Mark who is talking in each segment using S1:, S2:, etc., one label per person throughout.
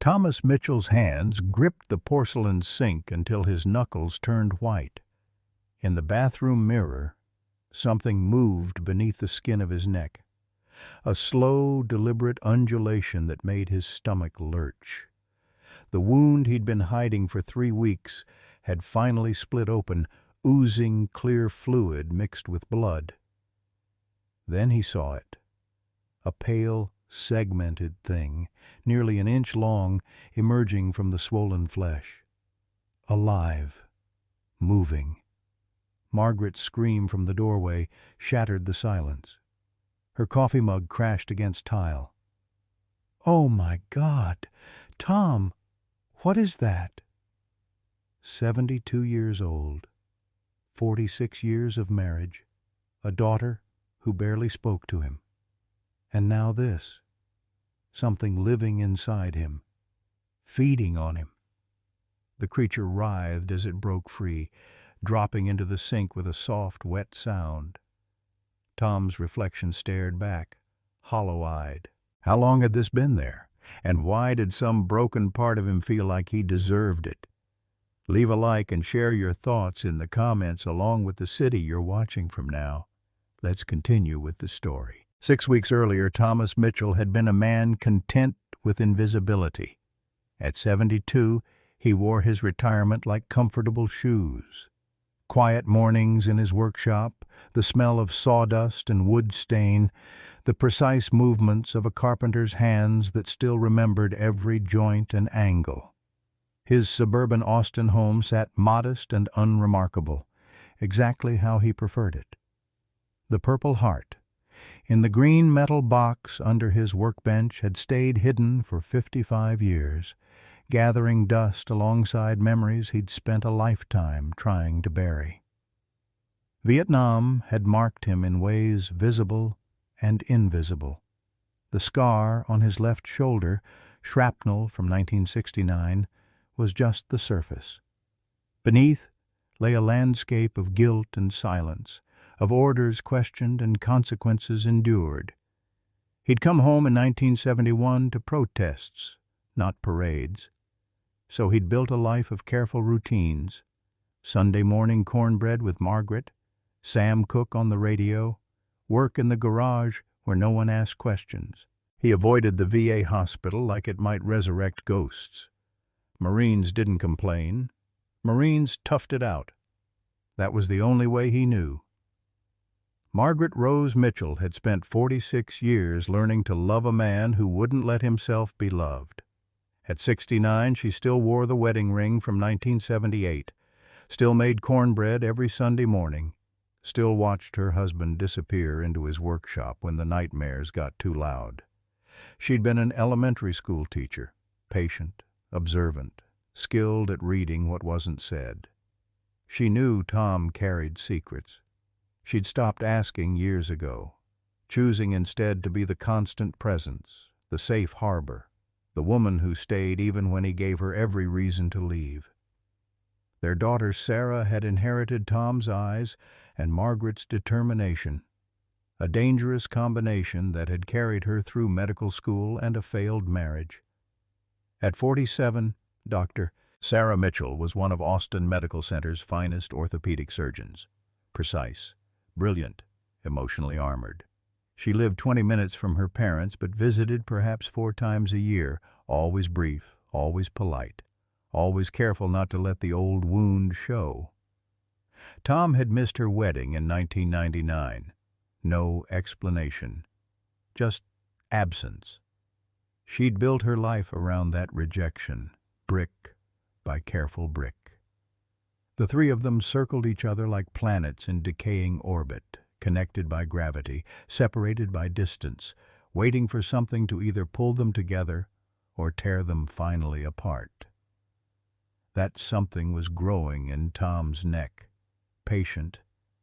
S1: Thomas Mitchell's hands gripped the porcelain sink until his knuckles turned white. In the bathroom mirror, something moved beneath the skin of his neck, a slow, deliberate undulation that made his stomach lurch. The wound he'd been hiding for 3 weeks had finally split open, oozing clear fluid mixed with blood. Then he saw it, a pale, segmented thing, nearly an inch long, emerging from the swollen flesh. Alive, moving. Margaret's scream from the doorway shattered the silence. Her coffee mug crashed against tile. "Oh, my God! Tom, what is that?" 72 years old, 46 years of marriage, a daughter who barely spoke to him. And now this, something living inside him, feeding on him. The creature writhed as it broke free, dropping into the sink with a soft, wet sound. Tom's reflection stared back, hollow-eyed. How long had this been there? And why did some broken part of him feel like he deserved it? Leave a like and share your thoughts in the comments along with the city you're watching from now. Let's continue with the story. 6 weeks earlier, Thomas Mitchell had been a man content with invisibility. At 72, he wore his retirement like comfortable shoes. Quiet mornings in his workshop, the smell of sawdust and wood stain, the precise movements of a carpenter's hands that still remembered every joint and angle. His suburban Austin home sat modest and unremarkable, exactly how he preferred it. The Purple Heart, in the green metal box under his workbench, had stayed hidden for 55 years, gathering dust alongside memories he'd spent a lifetime trying to bury. Vietnam had marked him in ways visible and invisible. The scar on his left shoulder, shrapnel from 1969, was just the surface. Beneath lay a landscape of guilt and silence, of orders questioned and consequences endured. He'd come home in 1971 to protests, not parades. So he'd built a life of careful routines. Sunday morning cornbread with Margaret, Sam Cooke on the radio, work in the garage where no one asked questions. He avoided the VA hospital like it might resurrect ghosts. Marines didn't complain. Marines toughed it out. That was the only way he knew. Margaret Rose Mitchell had spent 46 years learning to love a man who wouldn't let himself be loved. At 69, she still wore the wedding ring from 1978, still made cornbread every Sunday morning, still watched her husband disappear into his workshop when the nightmares got too loud. She'd been an elementary school teacher, patient, observant, skilled at reading what wasn't said. She knew Tom carried secrets. She'd stopped asking years ago, choosing instead to be the constant presence, the safe harbor, the woman who stayed even when he gave her every reason to leave. Their daughter Sarah had inherited Tom's eyes and Margaret's determination, a dangerous combination that had carried her through medical school and a failed marriage. At 47, Dr. Sarah Mitchell was one of Austin Medical Center's finest orthopedic surgeons. Precise, brilliant, emotionally armored. She lived 20 minutes from her parents, but visited perhaps 4 times a year, always brief, always polite, always careful not to let the old wound show. Tom had missed her wedding in 1999. No explanation, just absence. She'd built her life around that rejection, brick by careful brick. The three of them circled each other like planets in decaying orbit, connected by gravity, separated by distance, waiting for something to either pull them together or tear them finally apart. That something was growing in Tom's neck, patient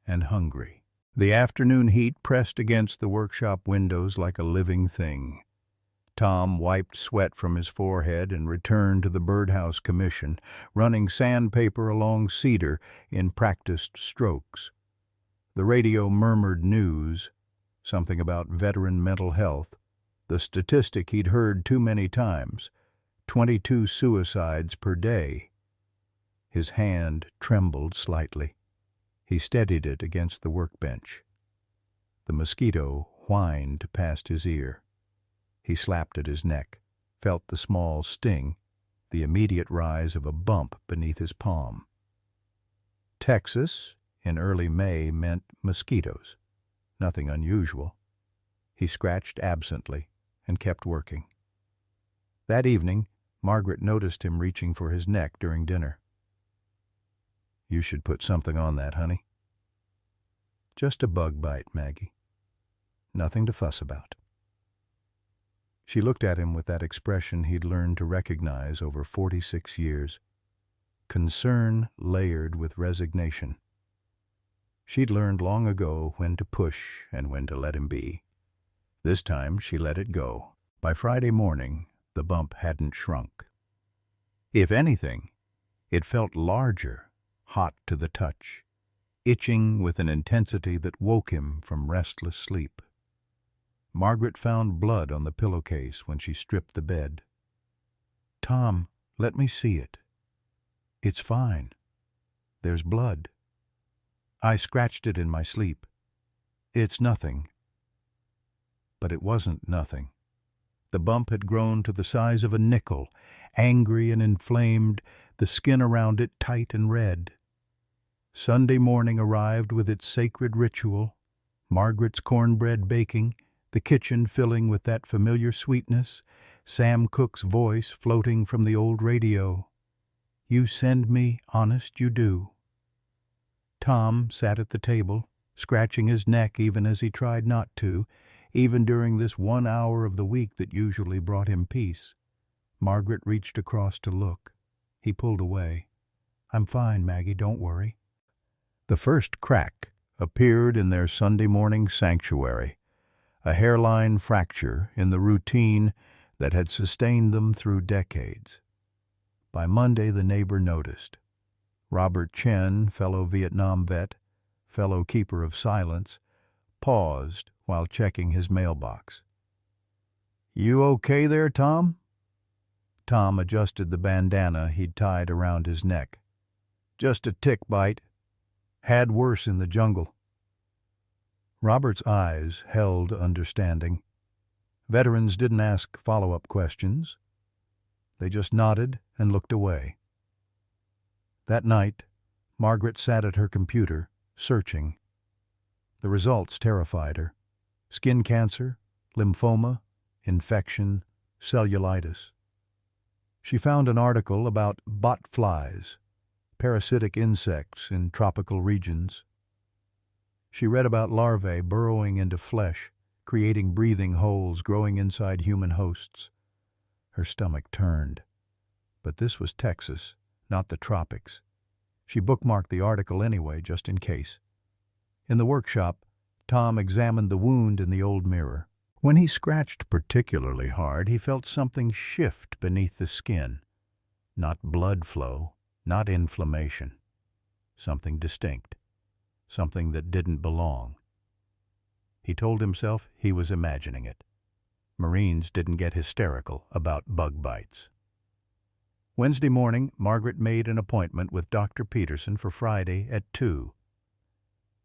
S1: and hungry. The afternoon heat pressed against the workshop windows like a living thing. Tom wiped sweat from his forehead and returned to the birdhouse commission, running sandpaper along cedar in practiced strokes. The radio murmured news, something about veteran mental health, the statistic he'd heard too many times. 22 suicides per day. His hand trembled slightly. He steadied it against the workbench. The mosquito whined past his ear. He slapped at his neck, felt the small sting, the immediate rise of a bump beneath his palm. Texas, in early May, meant mosquitoes. Nothing unusual. He scratched absently and kept working. That evening, Margaret noticed him reaching for his neck during dinner. "You should put something on that, honey." "Just a bug bite, Maggie. Nothing to fuss about." She looked at him with that expression he'd learned to recognize over 46 years. Concern layered with resignation. She'd learned long ago when to push and when to let him be. This time she let it go. By Friday morning, the bump hadn't shrunk. If anything, it felt larger, hot to the touch, itching with an intensity that woke him from restless sleep. Margaret found blood on the pillowcase when she stripped the bed. "Tom, let me see it." "It's fine. There's blood. I scratched it in my sleep. It's nothing." But it wasn't nothing. The bump had grown to the size of a nickel, angry and inflamed, the skin around it tight and red. Sunday morning arrived with its sacred ritual, Margaret's cornbread baking, the kitchen filling with that familiar sweetness, Sam Cooke's voice floating from the old radio. "You send me, honest you do." Tom sat at the table, scratching his neck even as he tried not to, even during this 1 hour of the week that usually brought him peace. Margaret reached across to look. He pulled away. "I'm fine, Maggie, don't worry." The first crack appeared in their Sunday morning sanctuary, a hairline fracture in the routine that had sustained them through decades. By Monday, the neighbor noticed. Robert Chen, fellow Vietnam vet, fellow keeper of silence, paused while checking his mailbox. "You okay there, Tom?" Tom adjusted the bandana he'd tied around his neck. "Just a tick bite. Had worse in the jungle." Robert's eyes held understanding. Veterans didn't ask follow-up questions. They just nodded and looked away. That night, Margaret sat at her computer, searching. The results terrified her. Skin cancer, lymphoma, infection, cellulitis. She found an article about botflies, parasitic insects in tropical regions. She read about larvae burrowing into flesh, creating breathing holes growing inside human hosts. Her stomach turned. But this was Texas, not the tropics. She bookmarked the article anyway, just in case. In the workshop, Tom examined the wound in the old mirror. When he scratched particularly hard, he felt something shift beneath the skin. Not blood flow, not inflammation. Something distinct. Something that didn't belong. He told himself he was imagining it. Marines didn't get hysterical about bug bites. Wednesday morning, Margaret made an appointment with Dr. Peterson for Friday at 2.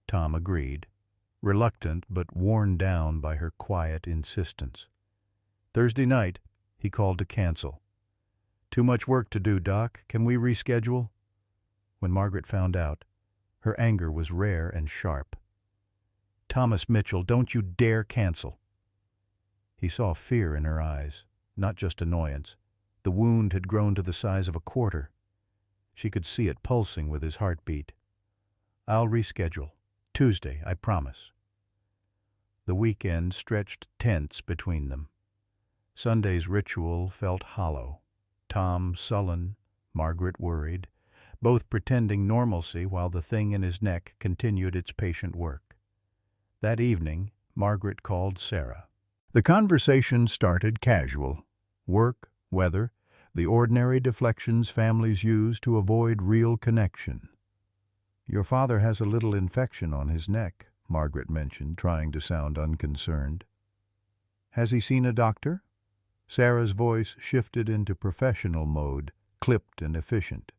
S1: Tom agreed, reluctant but worn down by her quiet insistence. Thursday night, he called to cancel. "Too much work to do, Doc. Can we reschedule?" When Margaret found out, her anger was rare and sharp. "Thomas Mitchell, don't you dare cancel." He saw fear in her eyes, not just annoyance. The wound had grown to the size of a quarter. She could see it pulsing with his heartbeat. "I'll reschedule. Tuesday, I promise." The weekend stretched tense between them. Sunday's ritual felt hollow. Tom sullen, Margaret worried, both pretending normalcy while the thing in his neck continued its patient work. That evening, Margaret called Sarah. The conversation started casual. Work, weather, the ordinary deflections families use to avoid real connection. "Your father has a little infection on his neck," Margaret mentioned, trying to sound unconcerned. "Has he seen a doctor?" Sarah's voice shifted into professional mode, clipped and efficient.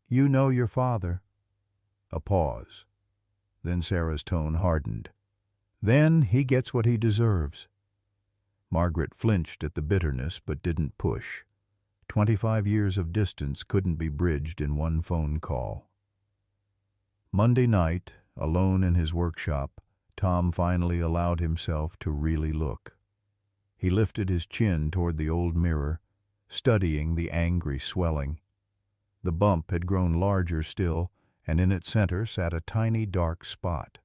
S1: "You know your father." A pause. Then Sarah's tone hardened. "Then he gets what he deserves." Margaret flinched at the bitterness but didn't push. 25 years of distance couldn't be bridged in one phone call. Monday night, alone in his workshop, Tom finally allowed himself to really look. He lifted his chin toward the old mirror, studying the angry swelling. The bump had grown larger still, and in its center sat a tiny dark spot.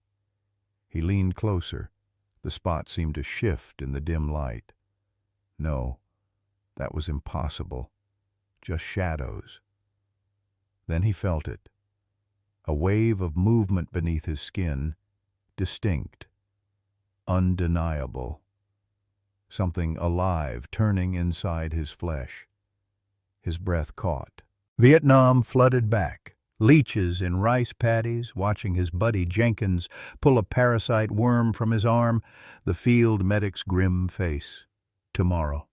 S1: He leaned closer. The spot seemed to shift in the dim light. No, that was impossible. Just shadows. Then he felt it. A wave of movement beneath his skin, distinct, undeniable. Something alive turning inside his flesh. His breath caught. Vietnam flooded back. Leeches in rice paddies, watching his buddy Jenkins pull a parasite worm from his arm, the field medic's grim face. Tomorrow.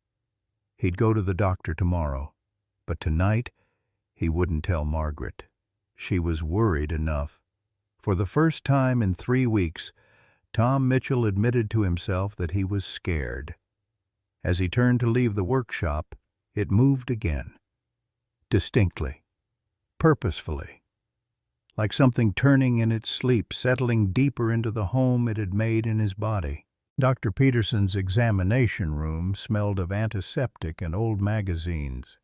S1: He'd go to the doctor tomorrow. But tonight, he wouldn't tell Margaret. She was worried enough. For the first time in 3 weeks, Tom Mitchell admitted to himself that he was scared. As he turned to leave the workshop, it moved again. Distinctly. Purposefully. Like something turning in its sleep, settling deeper into the home it had made in his body. Dr. Peterson's examination room smelled of antiseptic and old magazines.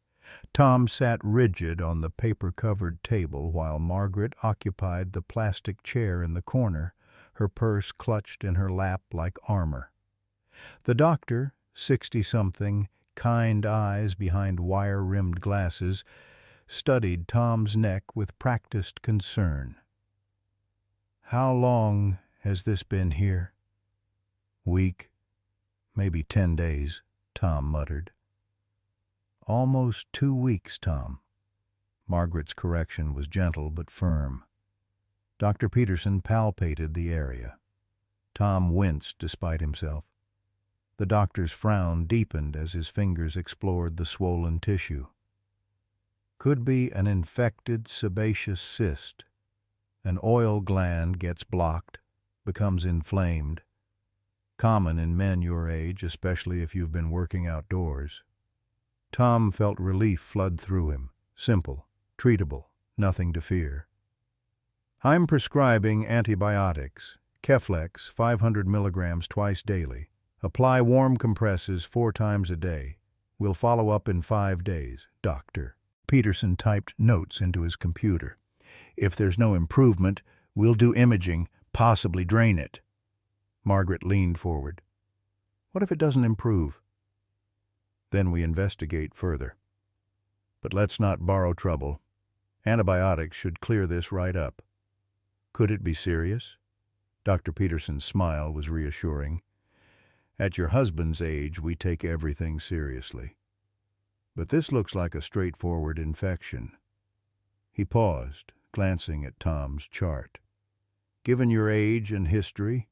S1: Tom sat rigid on the paper-covered table while Margaret occupied the plastic chair in the corner, her purse clutched in her lap like armor. The doctor, 60-something, kind eyes behind wire-rimmed glasses, studied Tom's neck with practiced concern. "How long has this been here?" "Week, maybe 10 days," Tom muttered. "Almost 2 weeks, Tom." Margaret's correction was gentle but firm. Dr. Peterson palpated the area. Tom winced despite himself. The doctor's frown deepened as his fingers explored the swollen tissue. "Could be an infected sebaceous cyst. An oil gland gets blocked, becomes inflamed. Common in men your age, especially if you've been working outdoors." Tom felt relief flood through him. Simple, treatable, nothing to fear. "I'm prescribing antibiotics. Keflex, 500 milligrams twice daily. Apply warm compresses 4 times a day. We'll follow up in 5 days, doctor." Peterson typed notes into his computer. "If there's no improvement, we'll do imaging, possibly drain it." Margaret leaned forward. "What if it doesn't improve?" "Then we investigate further. But let's not borrow trouble. Antibiotics should clear this right up." "Could it be serious?" Dr. Peterson's smile was reassuring. "At your husband's age, we take everything seriously. But this looks like a straightforward infection." He paused, glancing at Tom's chart. "Given your age and history,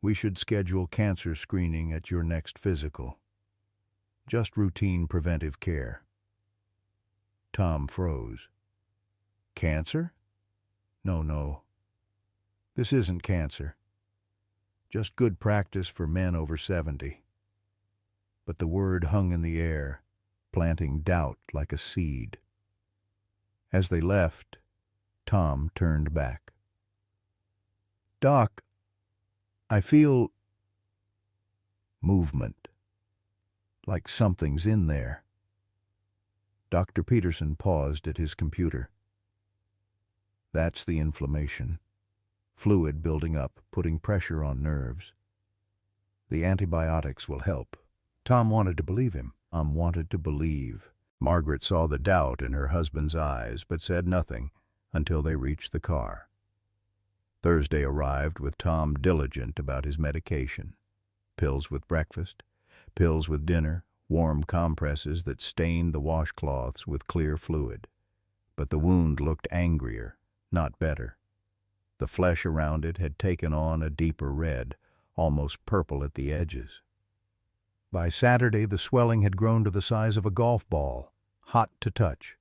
S1: we should schedule cancer screening at your next physical. Just routine preventive care." Tom froze. "Cancer? No. This isn't cancer. Just good practice for men over 70. But the word hung in the air, planting doubt like a seed. As they left, Tom turned back. "Doc, I feel movement, like something's in there." Dr. Peterson paused at his computer. "That's the inflammation. Fluid building up, putting pressure on nerves. The antibiotics will help." Tom wanted to believe him. Tom wanted to believe. Margaret saw the doubt in her husband's eyes, but said nothing until they reached the car. Thursday arrived with Tom diligent about his medication. Pills with breakfast, pills with dinner, warm compresses that stained the washcloths with clear fluid. But the wound looked angrier, not better. The flesh around it had taken on a deeper red, almost purple at the edges. By Saturday, the swelling had grown to the size of a golf ball, hot to touch.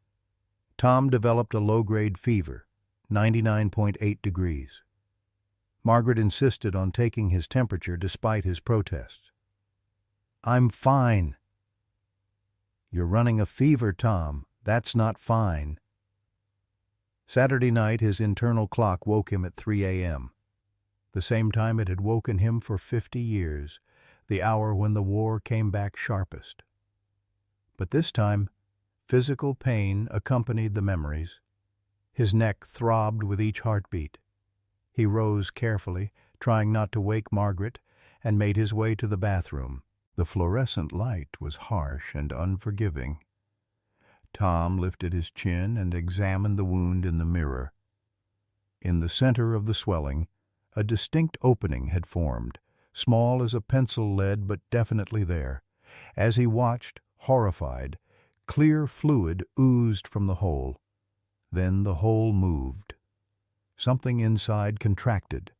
S1: Tom developed a low-grade fever, 99.8 degrees. Margaret insisted on taking his temperature despite his protests. "I'm fine." "You're running a fever, Tom. That's not fine." Saturday night, his internal clock woke him at 3 a.m., the same time it had woken him for 50 years, the hour when the war came back sharpest. But this time, physical pain accompanied the memories. His neck throbbed with each heartbeat. He rose carefully, trying not to wake Margaret, and made his way to the bathroom. The fluorescent light was harsh and unforgiving. Tom lifted his chin and examined the wound in the mirror. In the center of the swelling, a distinct opening had formed, small as a pencil lead but definitely there. As he watched, horrified, clear fluid oozed from the hole. Then the hole moved. Something inside contracted.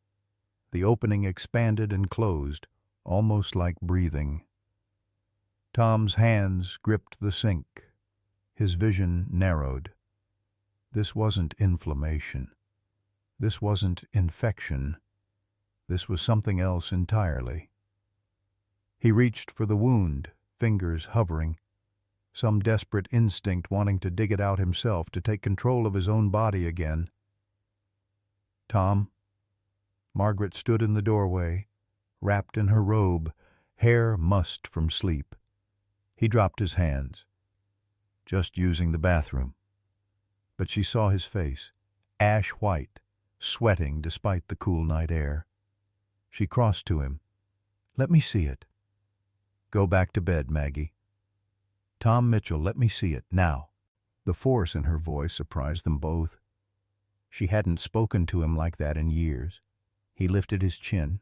S1: The opening expanded and closed, almost like breathing. Tom's hands gripped the sink. His vision narrowed. This wasn't inflammation. This wasn't infection. This was something else entirely. He reached for the wound, fingers hovering, some desperate instinct wanting to dig it out himself, to take control of his own body again. "Tom." Margaret stood in the doorway, wrapped in her robe, hair mussed from sleep. He dropped his hands. "Just using the bathroom." But she saw his face, ash white, sweating despite the cool night air. She crossed to him. "Let me see it." "Go back to bed, Maggie." "Tom Mitchell, let me see it, now." The force in her voice surprised them both. She hadn't spoken to him like that in years. He lifted his chin.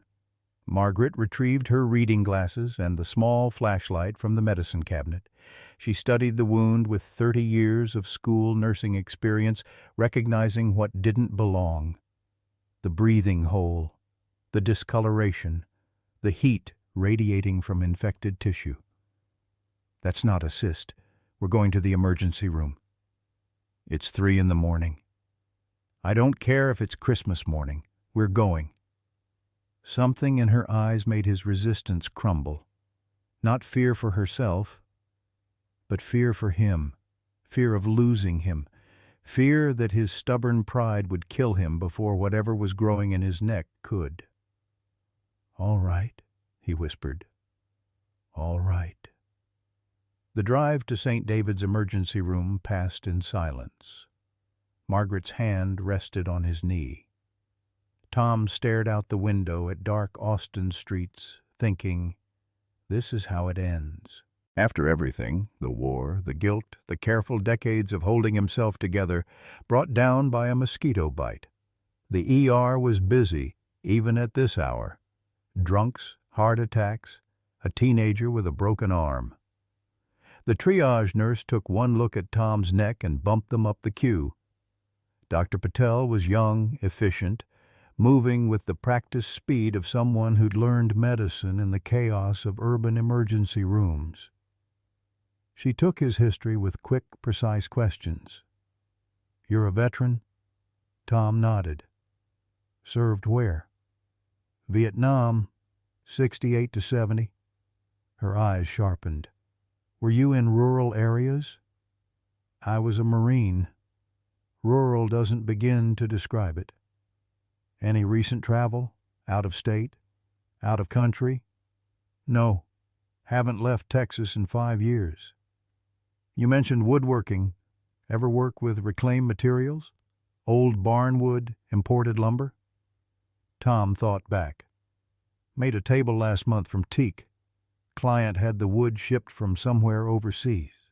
S1: Margaret retrieved her reading glasses and the small flashlight from the medicine cabinet. She studied the wound with 30 years of school nursing experience, recognizing what didn't belong. The breathing hole, the discoloration, the heat radiating from infected tissue. "That's not a cyst. We're going to the emergency room." "It's 3 in the morning." "I don't care if it's Christmas morning. We're going." Something in her eyes made his resistance crumble. Not fear for herself, but fear for him, fear of losing him, fear that his stubborn pride would kill him before whatever was growing in his neck could. "All right," he whispered. "All right." The drive to St. David's emergency room passed in silence. Margaret's hand rested on his knee. Tom stared out the window at dark Austin streets, thinking, this is how it ends. After everything, the war, the guilt, the careful decades of holding himself together, brought down by a mosquito bite. The ER was busy, even at this hour. Drunks, heart attacks, a teenager with a broken arm. The triage nurse took one look at Tom's neck and bumped them up the queue. Dr. Patel was young, efficient, moving with the practiced speed of someone who'd learned medicine in the chaos of urban emergency rooms. She took his history with quick, precise questions. "You're a veteran?" Tom nodded. "Served where?" "Vietnam, 68 to 70. Her eyes sharpened. "Were you in rural areas?" "I was a Marine. Rural doesn't begin to describe it." "Any recent travel? Out of state? Out of country?" "No. Haven't left Texas in 5 years." "You mentioned woodworking. Ever work with reclaimed materials? Old barnwood, imported lumber?" Tom thought back. "Made a table last month from teak. Client had the wood shipped from somewhere overseas."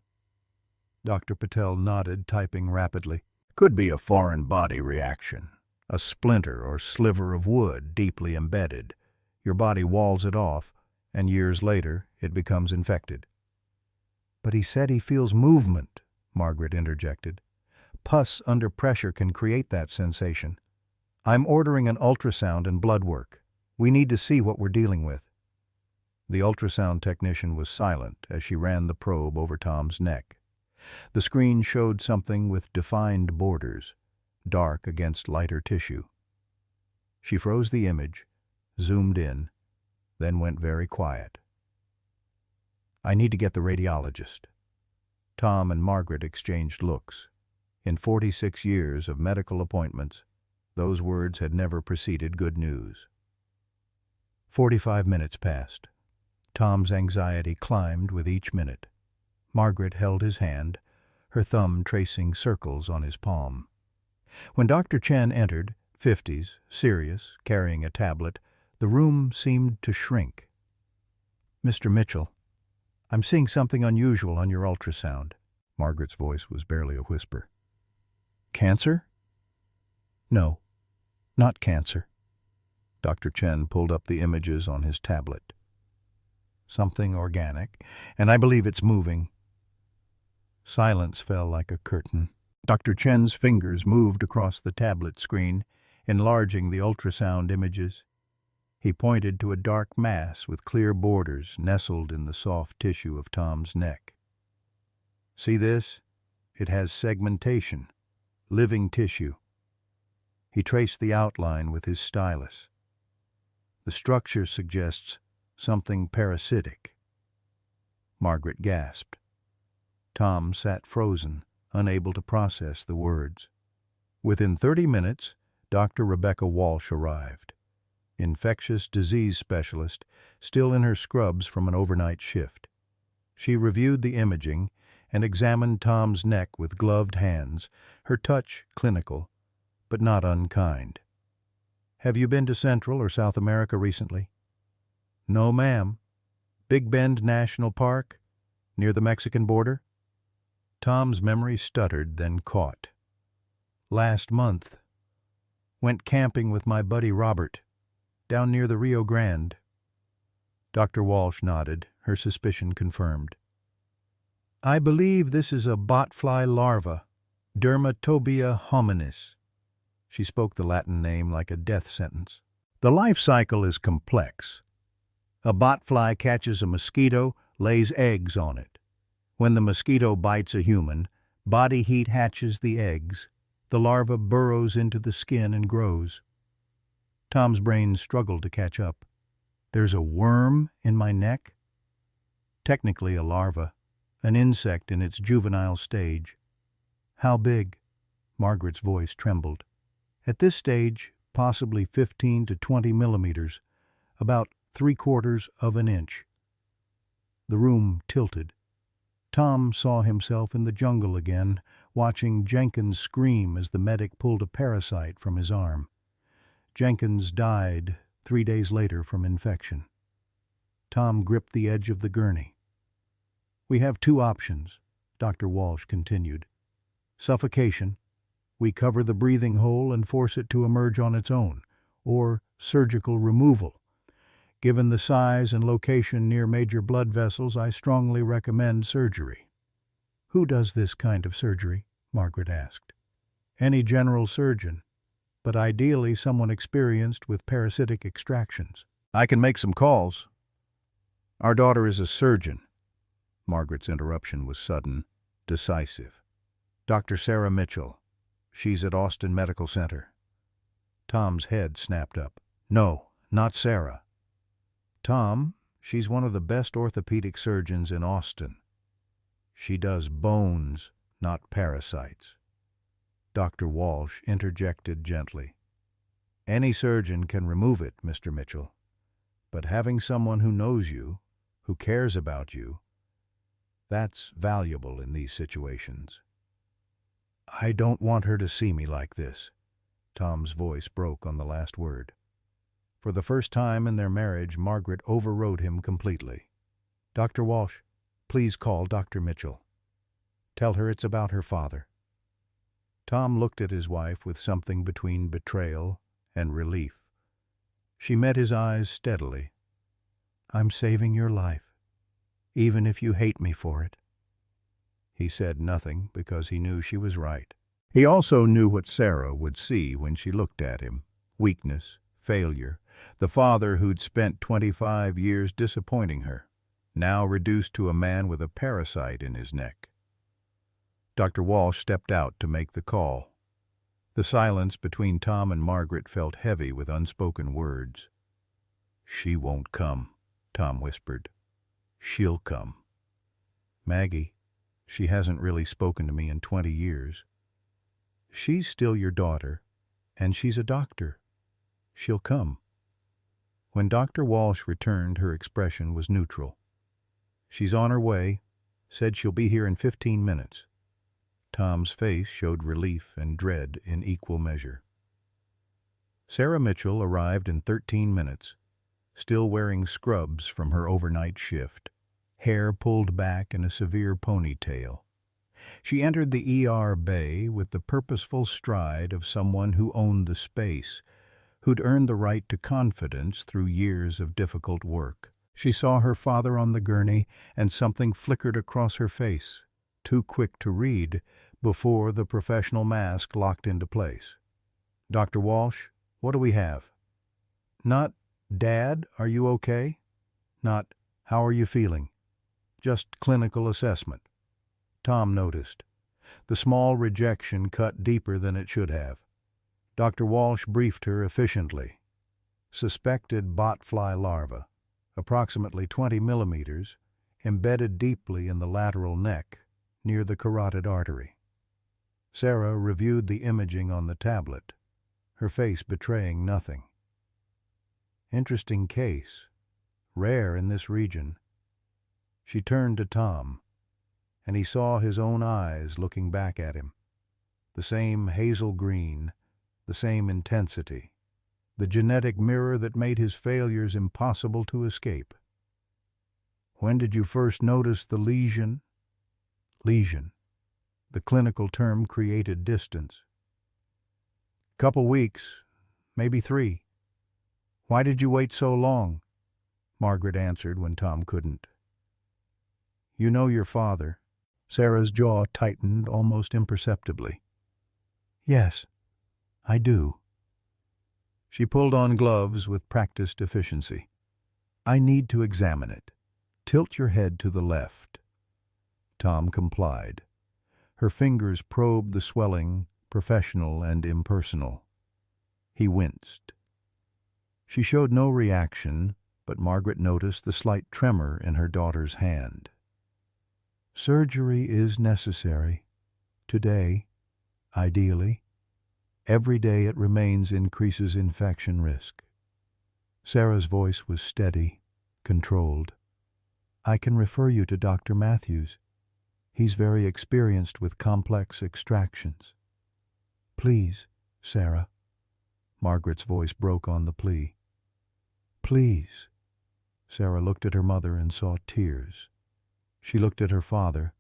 S1: Dr. Patel nodded, typing rapidly. "Could be a foreign body reaction. A splinter or sliver of wood deeply embedded. Your body walls it off, and years later it becomes infected." "But he said he feels movement," Margaret interjected. "Pus under pressure can create that sensation. I'm ordering an ultrasound and blood work. We need to see what we're dealing with." The ultrasound technician was silent as she ran the probe over Tom's neck. The screen showed something with defined borders, dark against lighter tissue. She froze the image, zoomed in, then went very quiet. "I need to get the radiologist." Tom and Margaret exchanged looks. In 46 years of medical appointments, those words had never preceded good news. 45 minutes passed. Tom's anxiety climbed with each minute. Margaret held his hand, her thumb tracing circles on his palm. When Dr. Chen entered, 50s, serious, carrying a tablet, the room seemed to shrink. "Mr. Mitchell, I'm seeing something unusual on your ultrasound." Margaret's voice was barely a whisper. "Cancer?" "No, not cancer." Dr. Chen pulled up the images on his tablet. "Something organic, and I believe it's moving." Silence fell like a curtain. Dr. Chen's fingers moved across the tablet screen, enlarging the ultrasound images. He pointed to a dark mass with clear borders nestled in the soft tissue of Tom's neck. "See this? It has segmentation, living tissue." He traced the outline with his stylus. "The structure suggests something parasitic." Margaret gasped. Tom sat frozen, unable to process the words. Within 30 minutes, Dr. Rebecca Walsh arrived, infectious disease specialist, still in her scrubs from an overnight shift. She reviewed the imaging and examined Tom's neck with gloved hands, her touch clinical, but not unkind. "Have you been to Central or South America recently?" "No, ma'am." "Big Bend National Park, near the Mexican border?" Tom's memory stuttered, then caught. "Last month. Went camping with my buddy Robert, down near the Rio Grande." Dr. Walsh nodded, her suspicion confirmed. "I believe this is a botfly larva, Dermatobia hominis." She spoke the Latin name like a death sentence. "The life cycle is complex. A botfly catches a mosquito, lays eggs on it. When the mosquito bites a human, body heat hatches the eggs. The larva burrows into the skin and grows." Tom's brain struggled to catch up. "There's a worm in my neck?" "Technically a larva, an insect in its juvenile stage." "How big?" Margaret's voice trembled. "At this stage, possibly 15 to 20 millimeters, about 3/4 of an inch." The room tilted. Tom saw himself in the jungle again, watching Jenkins scream as the medic pulled a parasite from his arm. Jenkins died 3 days later from infection. Tom gripped the edge of the gurney. "We have 2 options," Dr. Walsh continued. "Suffocation. We cover the breathing hole and force it to emerge on its own, or surgical removal. Given the size and location near major blood vessels, I strongly recommend surgery." "Who does this kind of surgery?" Margaret asked. "Any general surgeon, but ideally someone experienced with parasitic extractions." "I can make some calls." "Our daughter is a surgeon." Margaret's interruption was sudden, decisive. "Dr. Sarah Mitchell. She's at Austin Medical Center." Tom's head snapped up. "No, not Sarah." "Tom, she's one of the best orthopedic surgeons in Austin. She does bones, not parasites." Dr. Walsh interjected gently. "Any surgeon can remove it, Mr. Mitchell, but having someone who knows you, who cares about you, that's valuable in these situations." "I don't want her to see me like this." Tom's voice broke on the last word. For the first time in their marriage, Margaret overrode him completely. "Dr. Walsh, please call Dr. Mitchell. Tell her it's about her father." Tom looked at his wife with something between betrayal and relief. She met his eyes steadily. "I'm saving your life, even if you hate me for it." He said nothing because he knew she was right. He also knew what Sarah would see when she looked at him: weakness, Failure. The father who'd spent 25 years disappointing her, now reduced to a man with a parasite in his neck. Dr. Walsh stepped out to make the call. The silence between Tom and Margaret felt heavy with unspoken words. "She won't come," Tom whispered. "She'll come. Maggie, she hasn't really spoken to me in 20 years. She's still your daughter, and she's a doctor. She'll come." When Dr. Walsh returned, her expression was neutral. "She's on her way. Said she'll be here in 15 minutes. Tom's face showed relief and dread in equal measure. Sarah Mitchell arrived in 13 minutes, still wearing scrubs from her overnight shift, hair pulled back in a severe ponytail. She entered the ER bay with the purposeful stride of someone who owned the space, who'd earned the right to confidence through years of difficult work. She saw her father on the gurney, and something flickered across her face, too quick to read, before the professional mask locked into place. "Dr. Walsh, what do we have?" Not, "Dad, are you okay?" Not, "How are you feeling?" Just clinical assessment. Tom noticed. The small rejection cut deeper than it should have. Dr. Walsh briefed her efficiently. Suspected botfly larva, approximately 20 millimeters, embedded deeply in the lateral neck, near the carotid artery. Sarah reviewed the imaging on the tablet, her face betraying nothing. Interesting case. Rare in this region. She turned to Tom, and he saw his own eyes looking back at him. The same hazel green, the same intensity. The genetic mirror that made his failures impossible to escape. "When did you first notice the lesion?" Lesion. The clinical term created distance. "Couple weeks, maybe 3. "Why did you wait so long?" Margaret answered when Tom couldn't. "You know your father." Sarah's jaw tightened almost imperceptibly. "Yes, I do." She pulled on gloves with practiced efficiency. "I need to examine it. Tilt your head to the left." Tom complied. Her fingers probed the swelling, professional and impersonal. He winced. She showed no reaction, but Margaret noticed the slight tremor in her daughter's hand. "Surgery is necessary. Today, ideally. Every day it remains increases infection risk." Sarah's voice was steady, controlled. "I can refer you to Dr. Matthews. He's very experienced with complex extractions." "Please, Sarah." Margaret's voice broke on the plea. "Please." Sarah looked at her mother and saw tears. She looked at her father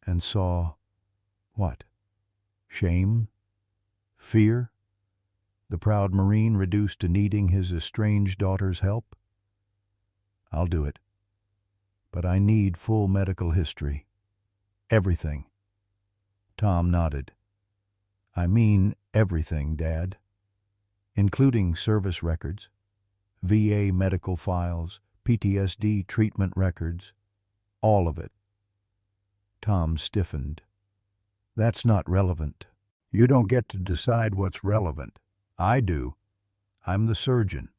S1: and saw, what? Shame? Fear? The proud Marine reduced to needing his estranged daughter's help? "I'll do it. But I need full medical history. Everything." Tom nodded. "I mean everything, Dad. Including service records, VA medical files, PTSD treatment records, all of it." Tom stiffened. "That's not relevant. You don't get to decide what's relevant. I do. I'm the surgeon."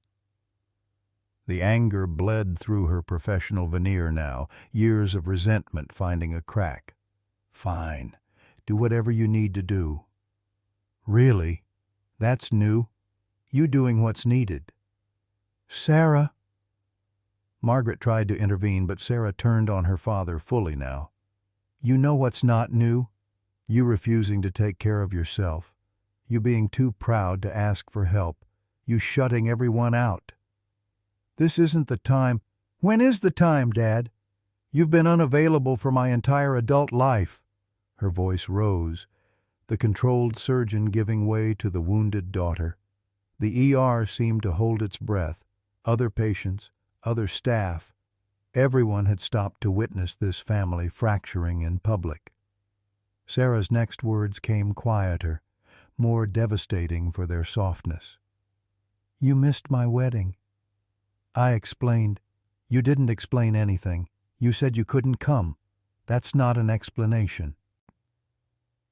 S1: The anger bled through her professional veneer now, years of resentment finding a crack. "Fine. Do whatever you need to do." "Really? That's new. You doing what's needed." "Sarah." Margaret tried to intervene, but Sarah turned on her father fully now. "You know what's not new? You refusing to take care of yourself. You being too proud to ask for help. You shutting everyone out. This isn't the time." "When is the time, Dad? You've been unavailable for my entire adult life." Her voice rose, the controlled surgeon giving way to the wounded daughter. The ER seemed to hold its breath. Other patients, other staff, everyone had stopped to witness this family fracturing in public. Sarah's next words came quieter, more devastating for their softness. You missed my wedding. I explained. You didn't explain anything. You said you couldn't come. That's not an explanation.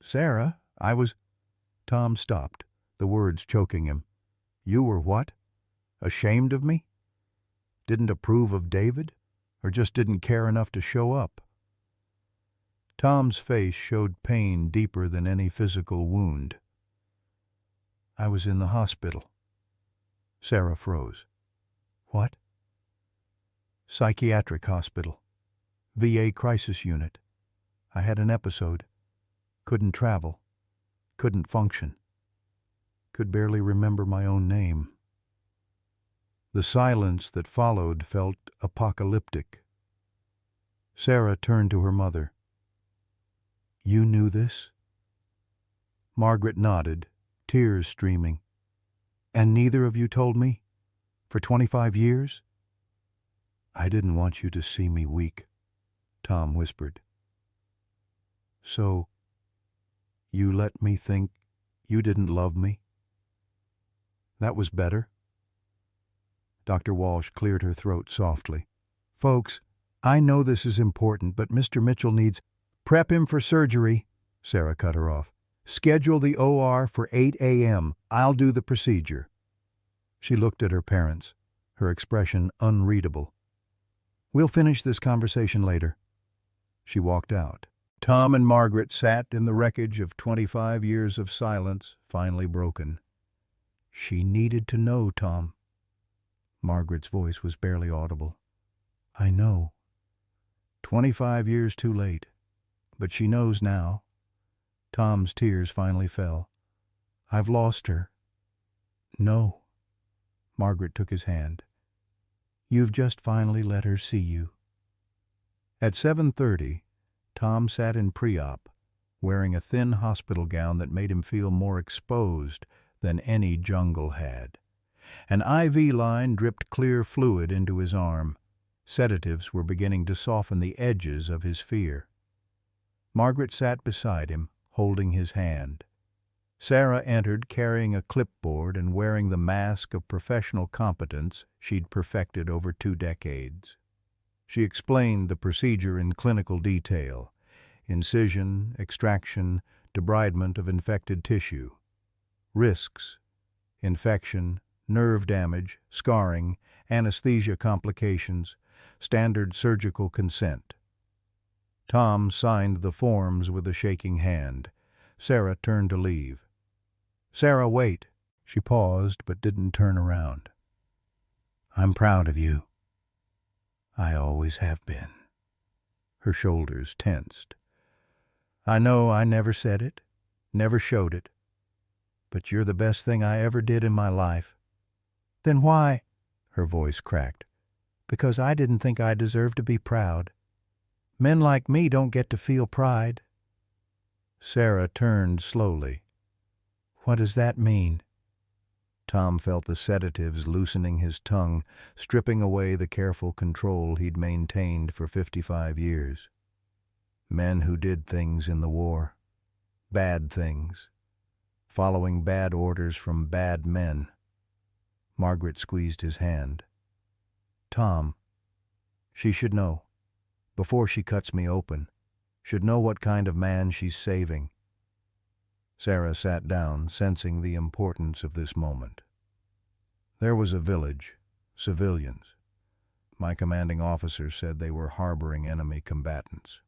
S1: Sarah, I was... Tom stopped, the words choking him. You were what? Ashamed of me? Didn't approve of David? Or just didn't care enough to show up? Tom's face showed pain deeper than any physical wound. I was in the hospital. Sarah froze. What? Psychiatric hospital. VA crisis unit. I had an episode. Couldn't travel. Couldn't function. Could barely remember my own name. The silence that followed felt apocalyptic. Sarah turned to her mother. You knew this? Margaret nodded, tears streaming. And neither of you told me? For 25 years? I didn't want you to see me weak, Tom whispered. So, you let me think you didn't love me? That was better? Dr. Walsh cleared her throat softly. Folks, I know this is important, but Mr. Mitchell needs... Prep him for surgery, Sarah cut her off. Schedule the OR for 8 a.m. I'll do the procedure. She looked at her parents, her expression unreadable. We'll finish this conversation later. She walked out. Tom and Margaret sat in the wreckage of 25 years of silence, finally broken. She needed to know, Tom. Margaret's voice was barely audible. I know. 25 years too late. But she knows now. Tom's tears finally fell. I've lost her. No. Margaret took his hand. You've just finally let her see you. At 7:30, Tom sat in pre-op, wearing a thin hospital gown that made him feel more exposed than any jungle had. An IV line dripped clear fluid into his arm. Sedatives were beginning to soften the edges of his fear. Margaret sat beside him, holding his hand. Sarah entered carrying a clipboard and wearing the mask of professional competence she'd perfected over 2 decades. She explained the procedure in clinical detail: incision, extraction, debridement of infected tissue. Risks: infection, nerve damage, scarring, anesthesia complications, standard surgical consent. Tom signed the forms with a shaking hand. Sarah turned to leave. Sarah, wait. She paused but didn't turn around. I'm proud of you. I always have been. Her shoulders tensed. I know I never said it, never showed it, but you're the best thing I ever did in my life. Then why? Her voice cracked. Because I didn't think I deserved to be proud. Men like me don't get to feel pride. Sarah turned slowly. What does that mean? Tom felt the sedatives loosening his tongue, stripping away the careful control he'd maintained for 55 years. Men who did things in the war. Bad things. Following bad orders from bad men. Margaret squeezed his hand. Tom, she should know. Before she cuts me open, should know what kind of man she's saving. Sarah sat down, sensing the importance of this moment. There was a village, civilians. My commanding officer said they were harboring enemy combatants.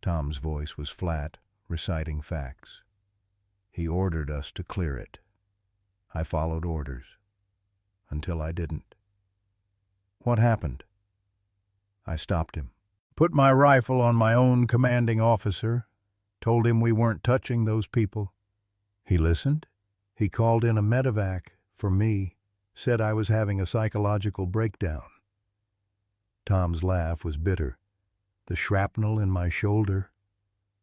S1: Tom's voice was flat, reciting facts. He ordered us to clear it. I followed orders. Until I didn't. What happened? I stopped him. Put my rifle on my own commanding officer, told him we weren't touching those people. He listened. He called in a medevac for me, said I was having a psychological breakdown. Tom's laugh was bitter. The shrapnel in my shoulder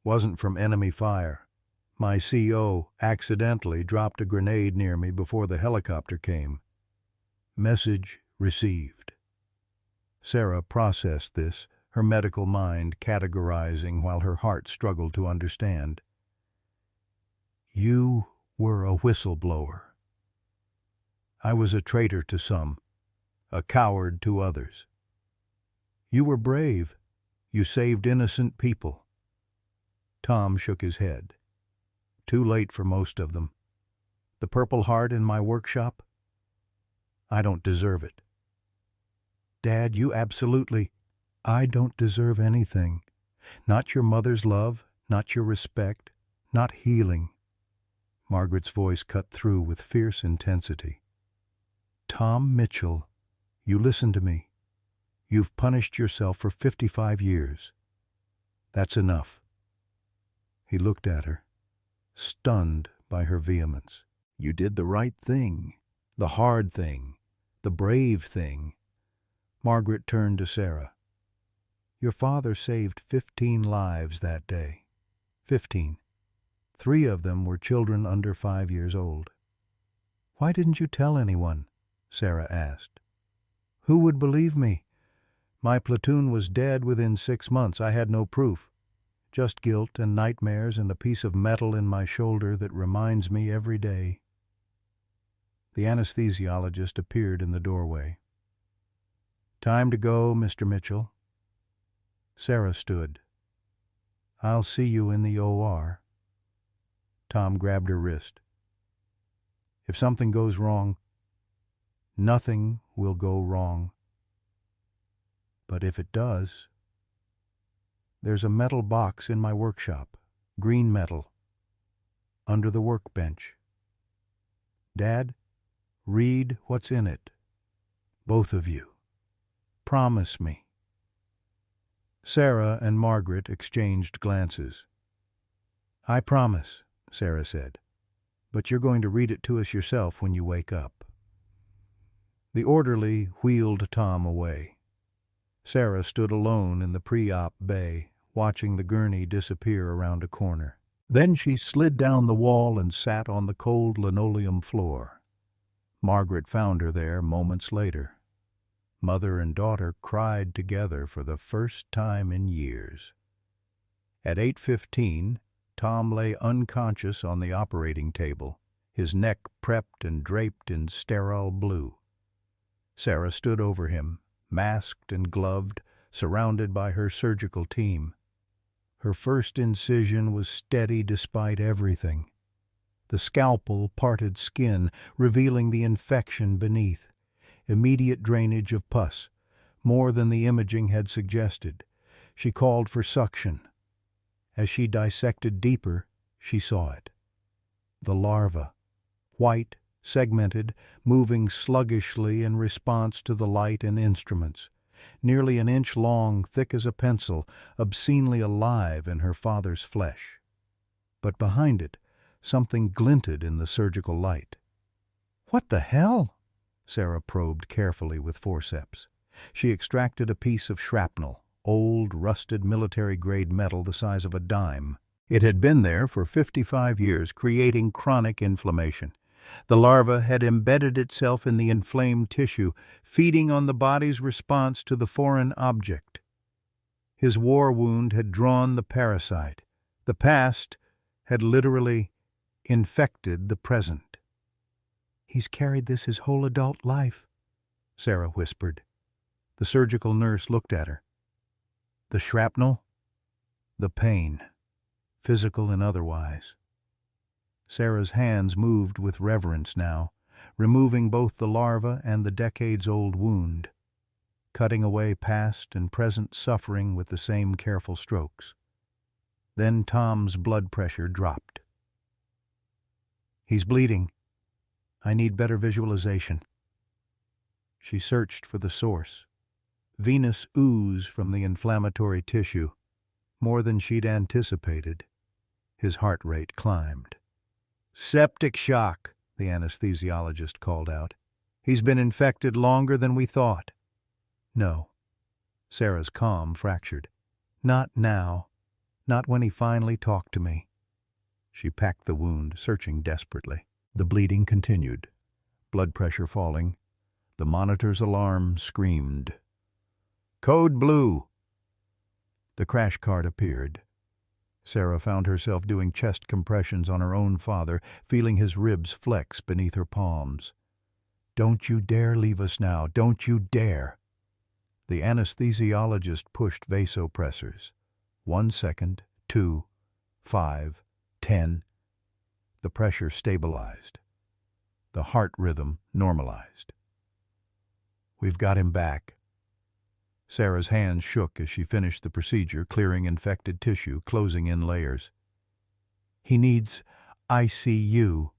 S1: wasn't from enemy fire. My CO accidentally dropped a grenade near me before the helicopter came. Message received. Sarah processed this, her medical mind categorizing while her heart struggled to understand. You were a whistleblower. I was a traitor to some, a coward to others. You were brave. You saved innocent people. Tom shook his head. Too late for most of them. The Purple Heart in my workshop? I don't deserve it. Dad, you absolutely... I don't deserve anything. Not your mother's love, not your respect, not healing. Margaret's voice cut through with fierce intensity. Tom Mitchell, you listen to me. You've punished yourself for 55 years. That's enough. He looked at her, stunned by her vehemence. You did the right thing, the hard thing, the brave thing. Margaret turned to Sarah. Your father saved 15 lives that day. 15. 3 of them were children under 5 years old. Why didn't you tell anyone? Sarah asked. Who would believe me? My platoon was dead within 6 months. I had no proof. Just guilt and nightmares and a piece of metal in my shoulder that reminds me every day. The anesthesiologist appeared in the doorway. Time to go, Mr. Mitchell. Sarah stood. I'll see you in the OR. Tom grabbed her wrist. If something goes wrong, nothing will go wrong. But if it does, there's a metal box in my workshop, green metal, under the workbench. Dad, read what's in it. Both of you. Promise me. Sarah and Margaret exchanged glances. I promise, Sarah said, but you're going to read it to us yourself when you wake up. The orderly wheeled Tom away. Sarah stood alone in the pre-op bay, watching the gurney disappear around a corner. Then she slid down the wall and sat on the cold linoleum floor. Margaret found her there moments later. Mother and daughter cried together for the first time in years. At 8:15, Tom lay unconscious on the operating table, his neck prepped and draped in sterile blue. Sarah stood over him, masked and gloved, surrounded by her surgical team. Her first incision was steady despite everything. The scalpel parted skin, revealing the infection beneath. Immediate drainage of pus, more than the imaging had suggested. She called for suction. As she dissected deeper, she saw it. The larva, white, segmented, moving sluggishly in response to the light and instruments, nearly an inch long, thick as a pencil, obscenely alive in her father's flesh. But behind it, something glinted in the surgical light. What the hell? Sarah probed carefully with forceps. She extracted a piece of shrapnel, old, rusted military-grade metal the size of a dime. It had been there for 55 years, creating chronic inflammation. The larva had embedded itself in the inflamed tissue, feeding on the body's response to the foreign object. His war wound had drawn the parasite. The past had literally infected the present. He's carried this his whole adult life, Sarah whispered. The surgical nurse looked at her. The shrapnel, the pain, physical and otherwise. Sarah's hands moved with reverence now, removing both the larva and the decades-old wound, cutting away past and present suffering with the same careful strokes. Then Tom's blood pressure dropped. He's bleeding. I need better visualization. She searched for the source. Venous ooze from the inflammatory tissue, more than she'd anticipated. His heart rate climbed. Septic shock, the anesthesiologist called out. He's been infected longer than we thought. No. Sarah's calm fractured. Not now. Not when he finally talked to me. She packed the wound, searching desperately. The bleeding continued, blood pressure falling. The monitor's alarm screamed. Code blue! The crash cart appeared. Sarah found herself doing chest compressions on her own father, feeling his ribs flex beneath her palms. Don't you dare leave us now. Don't you dare. The anesthesiologist pushed vasopressors. 1 second, 2, 5, 10. The pressure stabilized. The heart rhythm normalized. We've got him back. Sarah's hands shook as she finished the procedure, clearing infected tissue, closing in layers. He needs ICU,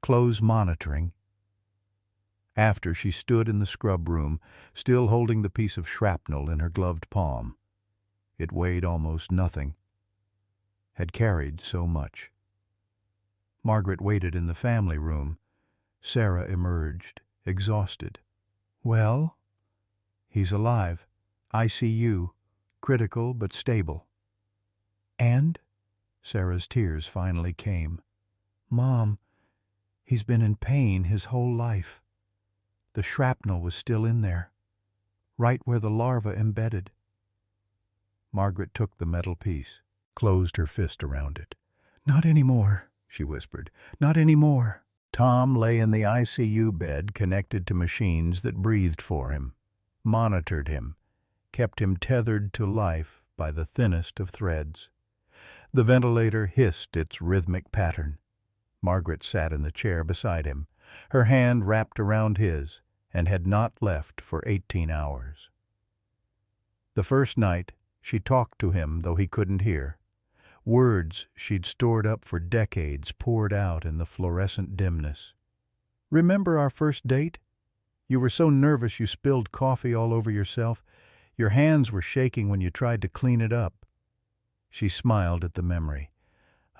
S1: close monitoring. After she stood in the scrub room, still holding the piece of shrapnel in her gloved palm. It weighed almost nothing. Had carried so much. Margaret waited in the family room. Sarah emerged, exhausted. Well? He's alive. ICU. Critical but stable. And? Sarah's tears finally came. Mom, he's been in pain his whole life. The shrapnel was still in there, right where the larva embedded. Margaret took the metal piece, closed her fist around it. Not anymore, she whispered. Not anymore. Tom lay in the ICU bed connected to machines that breathed for him, monitored him, kept him tethered to life by the thinnest of threads. The ventilator hissed its rhythmic pattern. Margaret sat in the chair beside him, her hand wrapped around his, and had not left for 18 hours. The first night, she talked to him, though he couldn't hear. Words she'd stored up for decades poured out in the fluorescent dimness. Remember our first date? You were so nervous you spilled coffee all over yourself. Your hands were shaking when you tried to clean it up. She smiled at the memory.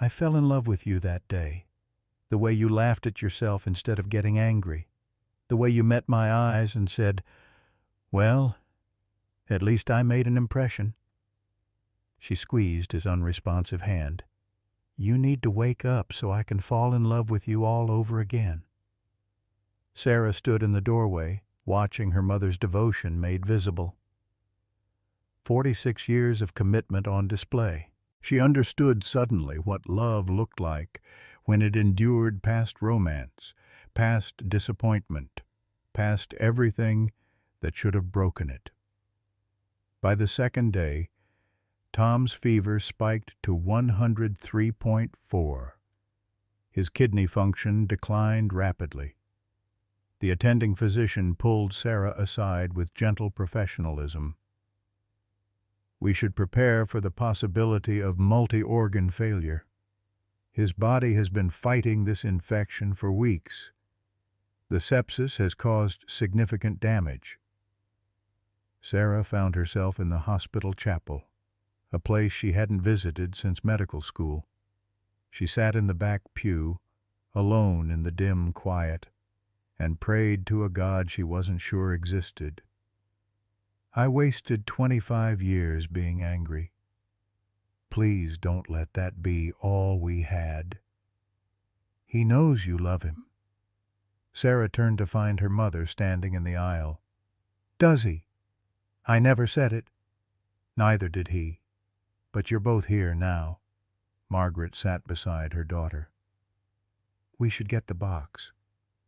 S1: I fell in love with you that day. The way you laughed at yourself instead of getting angry. The way you met my eyes and said, well, at least I made an impression. She squeezed his unresponsive hand. You need to wake up so I can fall in love with you all over again. Sarah stood in the doorway, watching her mother's devotion made visible. 46 years of commitment on display. She understood suddenly what love looked like when it endured past romance, past disappointment, past everything that should have broken it. By the second day, Tom's fever spiked to 103.4. His kidney function declined rapidly. The attending physician pulled Sarah aside with gentle professionalism. We should prepare for the possibility of multi-organ failure. His body has been fighting this infection for weeks. The sepsis has caused significant damage. Sarah found herself in the hospital chapel, a place she hadn't visited since medical school. She sat in the back pew, alone in the dim quiet, and prayed to a God she wasn't sure existed. I wasted 25 years being angry. Please don't let that be all we had. He knows you love him. Sarah turned to find her mother standing in the aisle. Does he? I never said it. Neither did he. But you're both here now. Margaret sat beside her daughter. We should get the box.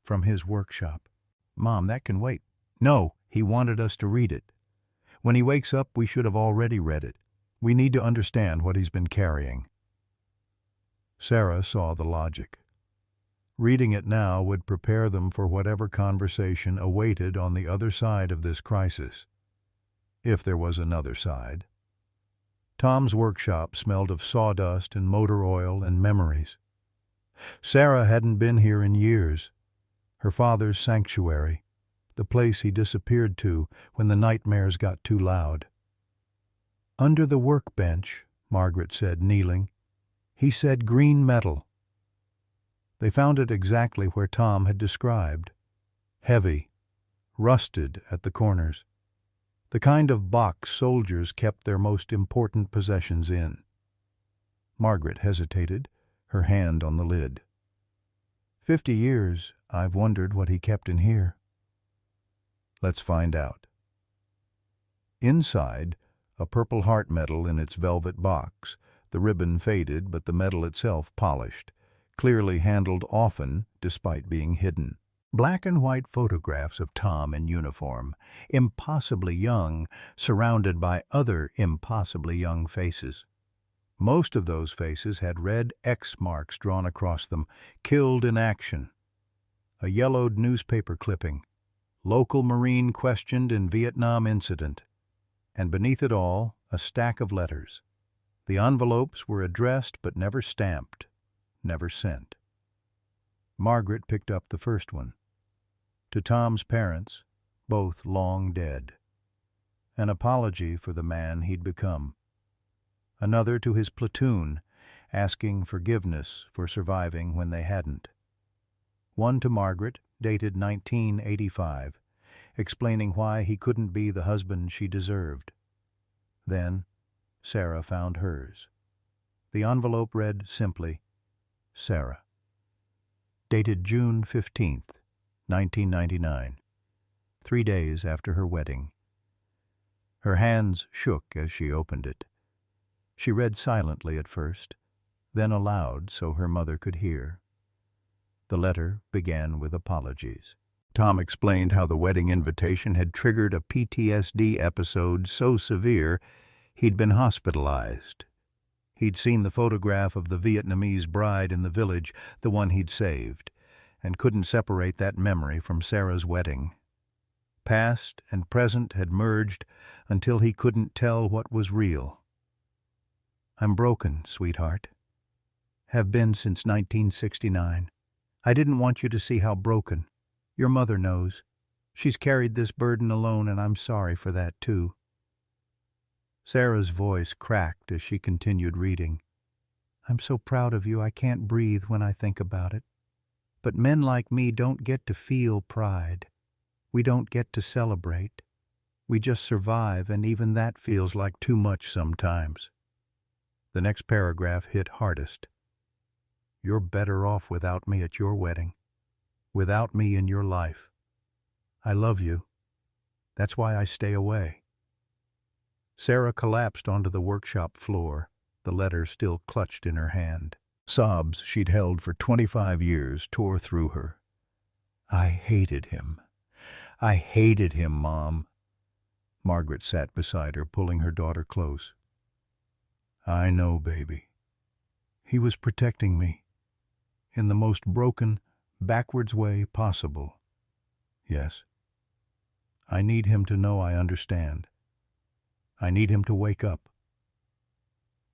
S1: From his workshop. Mom, that can wait. No, he wanted us to read it. When he wakes up, we should have already read it. We need to understand what he's been carrying. Sarah saw the logic. Reading it now would prepare them for whatever conversation awaited on the other side of this crisis. If there was another side. Tom's workshop smelled of sawdust and motor oil and memories. Sarah hadn't been here in years. Her father's sanctuary, the place he disappeared to when the nightmares got too loud. Under the workbench, Margaret said, kneeling. He said green metal. They found it exactly where Tom had described. Heavy, rusted at the corners. The kind of box soldiers kept their most important possessions in. Margaret hesitated, her hand on the lid. 50 years, I've wondered what he kept in here. Let's find out. Inside, a Purple Heart medal in its velvet box, the ribbon faded but the medal itself polished, clearly handled often despite being hidden. Black and white photographs of Tom in uniform, impossibly young, surrounded by other impossibly young faces. Most of those faces had red X marks drawn across them, killed in action. A yellowed newspaper clipping, local Marine questioned in Vietnam incident, and beneath it all, a stack of letters. The envelopes were addressed but never stamped, never sent. Margaret picked up the first one. To Tom's parents, both long dead. An apology for the man he'd become. Another to his platoon, asking forgiveness for surviving when they hadn't. One to Margaret, dated 1985, explaining why he couldn't be the husband she deserved. Then, Sarah found hers. The envelope read simply, Sarah. Dated June 15th, 1999, 3 days after her wedding. Her hands shook as she opened it. She read silently at first, then aloud so her mother could hear. The letter began with apologies. Tom explained how the wedding invitation had triggered a PTSD episode so severe he'd been hospitalized. He'd seen the photograph of the Vietnamese bride in the village, the one he'd saved, and couldn't separate that memory from Sarah's wedding. Past and present had merged until he couldn't tell what was real. I'm broken, sweetheart. Have been since 1969. I didn't want you to see how broken. Your mother knows. She's carried this burden alone, and I'm sorry for that, too. Sarah's voice cracked as she continued reading. I'm so proud of you I can't breathe when I think about it. But men like me don't get to feel pride. We don't get to celebrate. We just survive, and even that feels like too much sometimes. The next paragraph hit hardest. You're better off without me at your wedding, without me in your life. I love you. That's why I stay away. Sarah collapsed onto the workshop floor, the letter still clutched in her hand. Sobs she'd held for 25 years tore through her. I hated him. I hated him, Mom. Margaret sat beside her, pulling her daughter close. I know, baby. He was protecting me in the most broken, backwards way possible. Yes. I need him to know I understand. I need him to wake up.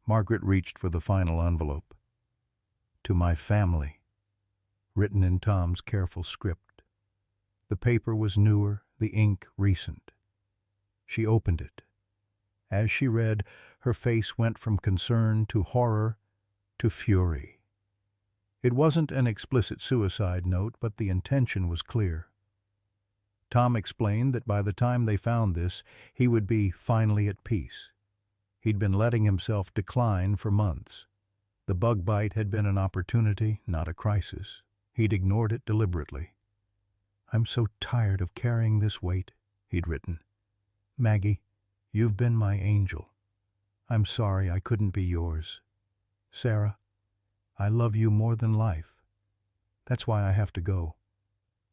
S1: Margaret reached for the final envelope. To my family, written in Tom's careful script. The paper was newer, the ink recent. She opened it. As she read, her face went from concern to horror to fury. It wasn't an explicit suicide note, but the intention was clear. Tom explained that by the time they found this, he would be finally at peace. He'd been letting himself decline for months. The bug bite had been an opportunity, not a crisis. He'd ignored it deliberately. I'm so tired of carrying this weight, he'd written. Maggie, you've been my angel. I'm sorry I couldn't be yours. Sarah, I love you more than life. That's why I have to go.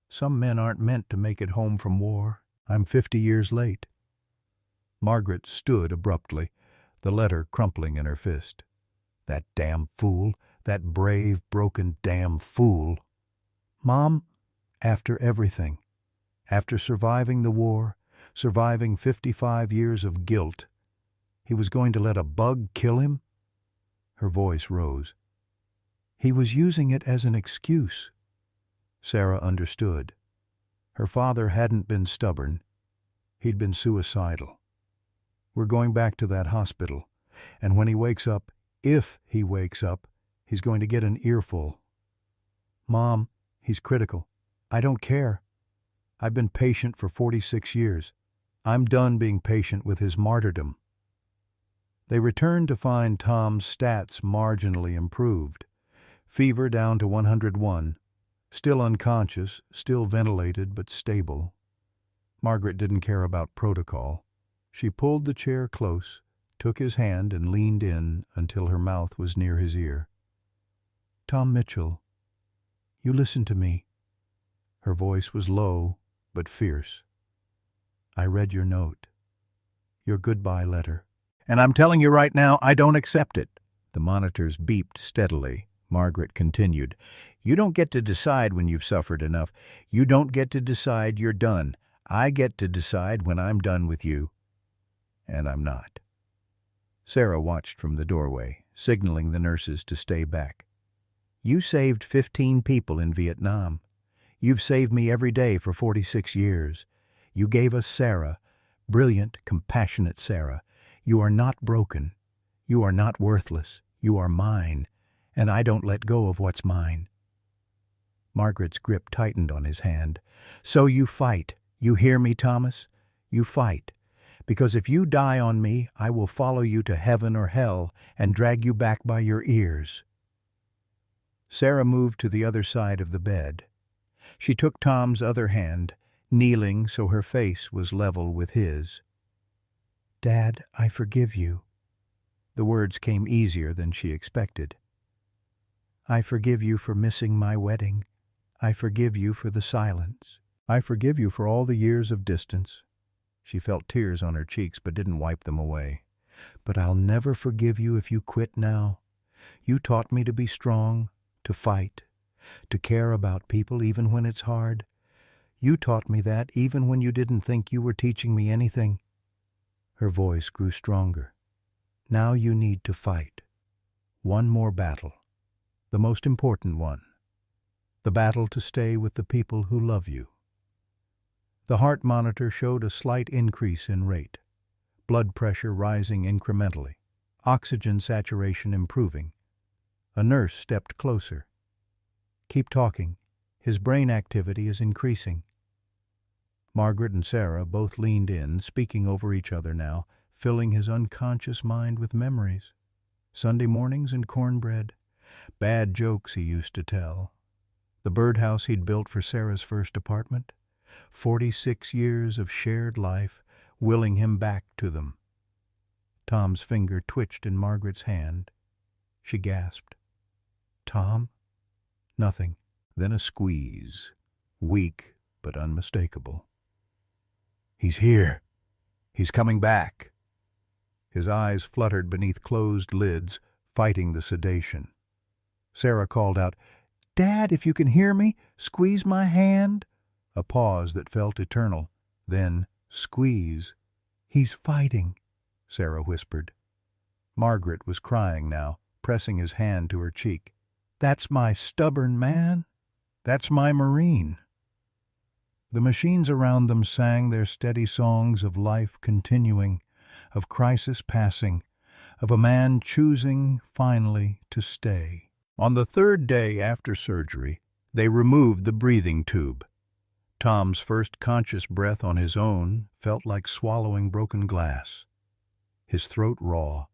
S1: Some men aren't meant to make it home from war. I'm 50 years late. Margaret stood abruptly, the letter crumpling in her fist. That damn fool, that brave, broken damn fool. Mom, after everything, after surviving the war, surviving 55 years of guilt, he was going to let a bug kill him? Her voice rose. He was using it as an excuse. Sarah understood. Her father hadn't been stubborn. He'd been suicidal. We're going back to that hospital, and when he wakes up, if he wakes up, he's going to get an earful. Mom, he's critical. I don't care. I've been patient for 46 years. I'm done being patient with his martyrdom. They returned to find Tom's stats marginally improved. Fever down to 101. Still unconscious, still ventilated, but stable. Margaret didn't care about protocol. She pulled the chair close, took his hand and leaned in until her mouth was near his ear. Tom Mitchell, you listen to me. Her voice was low but fierce. "I read your note. Your goodbye letter. And I'm telling you right now, I don't accept it." The monitors beeped steadily. Margaret continued, "You don't get to decide when you've suffered enough. You don't get to decide you're done. I get to decide when I'm done with you. And I'm not." Sarah watched from the doorway, signaling the nurses to stay back. "You saved 15 people in Vietnam. You've saved me every day for 46 years. You gave us Sarah, brilliant, compassionate Sarah. You are not broken. You are not worthless. You are mine, and I don't let go of what's mine." Margaret's grip tightened on his hand. "So you fight. You hear me, Thomas? You fight. Because if you die on me, I will follow you to heaven or hell and drag you back by your ears." Sarah moved to the other side of the bed. She took Tom's other hand, kneeling so her face was level with his. "Dad, I forgive you." The words came easier than she expected. "I forgive you for missing my wedding. I forgive you for the silence. I forgive you for all the years of distance." She felt tears on her cheeks but didn't wipe them away. "But I'll never forgive you if you quit now. You taught me to be strong, to fight, to care about people even when it's hard. You taught me that even when you didn't think you were teaching me anything." Her voice grew stronger. "Now you need to fight. One more battle. The most important one. The battle to stay with the people who love you." The heart monitor showed a slight increase in rate, blood pressure rising incrementally, oxygen saturation improving. A nurse stepped closer. "Keep talking. His brain activity is increasing." Margaret and Sarah both leaned in, speaking over each other now, filling his unconscious mind with memories. Sunday mornings and cornbread, bad jokes he used to tell, the birdhouse he'd built for Sarah's first apartment, 46 years of shared life, willing him back to them. Tom's finger twitched in Margaret's hand. She gasped. "Tom?" "Nothing." Then a squeeze, weak but unmistakable. "He's here. He's coming back." His eyes fluttered beneath closed lids, fighting the sedation. Sarah called out, "Dad, if you can hear me, squeeze my hand." A pause that felt eternal. Then, squeeze. "He's fighting," Sarah whispered. Margaret was crying now, pressing his hand to her cheek. "That's my stubborn man. That's my Marine." The machines around them sang their steady songs of life continuing, of crisis passing, of a man choosing, finally, to stay. On the third day after surgery, they removed the breathing tube. Tom's first conscious breath on his own felt like swallowing broken glass. His throat raw,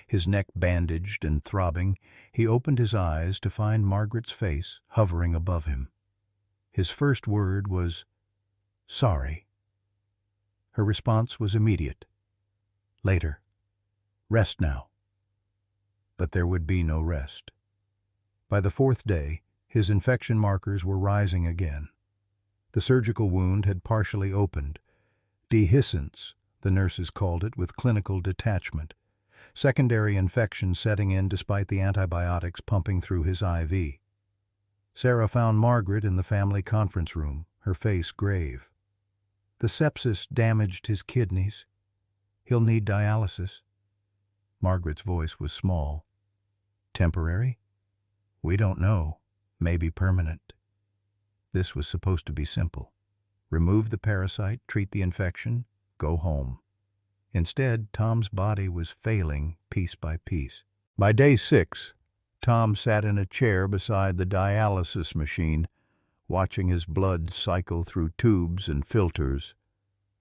S1: his neck bandaged and throbbing, he opened his eyes to find Margaret's face hovering above him. His first word was, "Sorry." Her response was immediate. "Later. Rest now." But there would be no rest. By the fourth day, his infection markers were rising again. The surgical wound had partially opened. Dehiscence, the nurses called it with clinical detachment. Secondary infection setting in despite the antibiotics pumping through his IV. Sarah found Margaret in the family conference room, her face grave. "The sepsis damaged his kidneys. He'll need dialysis." Margaret's voice was small. "Temporary? We don't know. Maybe permanent." This was supposed to be simple. Remove the parasite, treat the infection, go home. Instead, Tom's body was failing piece by piece. By day 6, Tom sat in a chair beside the dialysis machine, watching his blood cycle through tubes and filters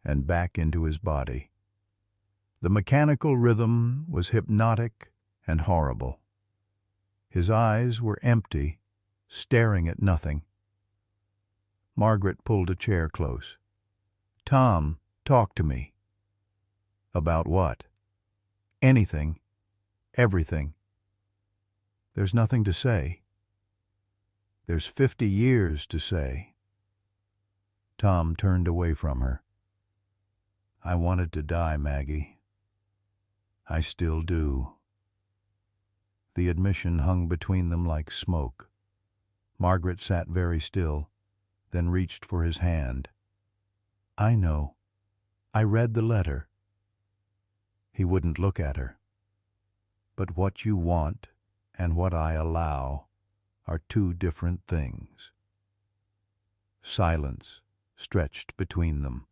S1: and back into his body. The mechanical rhythm was hypnotic and horrible. His eyes were empty, staring at nothing. Margaret pulled a chair close. "Tom, talk to me." "About what?" "Anything. Everything." "There's nothing to say." "There's 50 years to say." Tom turned away from her. I wanted to die, Maggie. I still do. The admission hung between them like smoke. Margaret sat very still, then reached for his hand. I know. I read the letter. He wouldn't look at her. But what you want and what I allow are two different things. Silence stretched between them.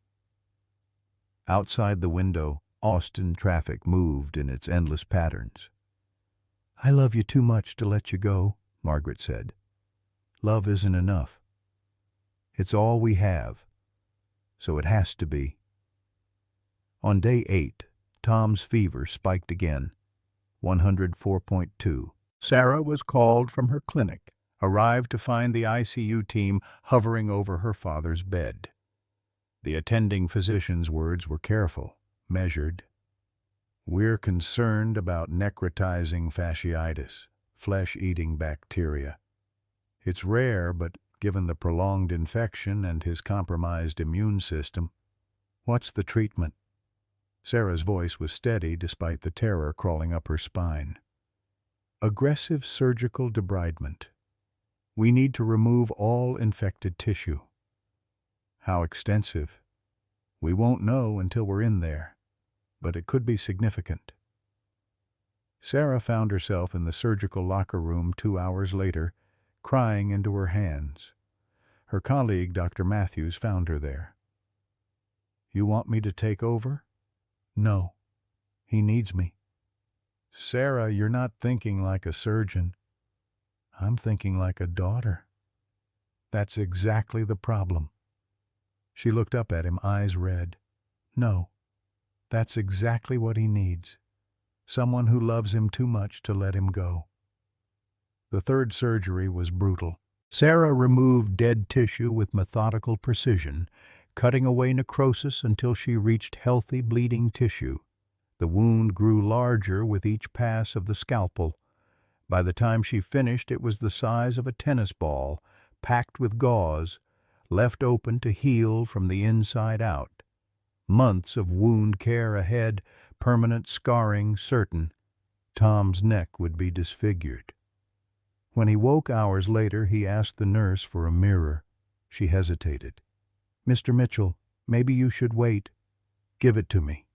S1: Outside the window, Austin traffic moved in its endless patterns. I love you too much to let you go, Margaret said. Love isn't enough. It's all we have, so it has to be. On day 8, Tom's fever spiked again, 104.2. Sarah was called from her clinic, arrived to find the ICU team hovering over her father's bed. The attending physician's words were careful, measured. We're concerned about necrotizing fasciitis, flesh-eating bacteria. It's rare, but given the prolonged infection and his compromised immune system, what's the treatment? Sarah's voice was steady despite the terror crawling up her spine. Aggressive surgical debridement. We need to remove all infected tissue. How extensive? We won't know until we're in there, but it could be significant. Sarah found herself in the surgical locker room 2 hours later, crying into her hands. Her colleague, Dr. Matthews, found her there. You want me to take over? No. He needs me. Sarah, you're not thinking like a surgeon. I'm thinking like a daughter. That's exactly the problem. She looked up at him, eyes red. No, that's exactly what he needs. Someone who loves him too much to let him go. The third surgery was brutal. Sarah removed dead tissue with methodical precision, cutting away necrosis until she reached healthy bleeding tissue. The wound grew larger with each pass of the scalpel. By the time she finished, it was the size of a tennis ball, packed with gauze, left open to heal from the inside out. Months of wound care ahead, permanent scarring certain. Tom's neck would be disfigured. When he woke hours later, he asked the nurse for a mirror. She hesitated. Mr. Mitchell, maybe you should wait. Give it to me.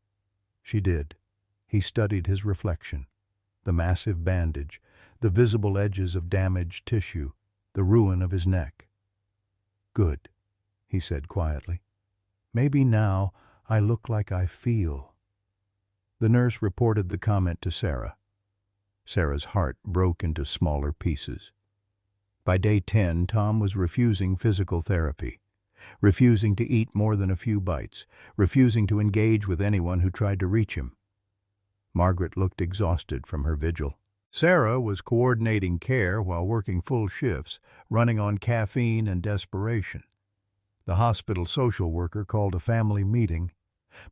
S1: She did. He studied his reflection. The massive bandage, the visible edges of damaged tissue, the ruin of his neck. Good, he said quietly. Maybe now I look like I feel. The nurse reported the comment to Sarah. Sarah's heart broke into smaller pieces. By day 10, Tom was refusing physical therapy, refusing to eat more than a few bites, refusing to engage with anyone who tried to reach him. Margaret looked exhausted from her vigil. Sarah was coordinating care while working full shifts, running on caffeine and desperation. The hospital social worker called a family meeting.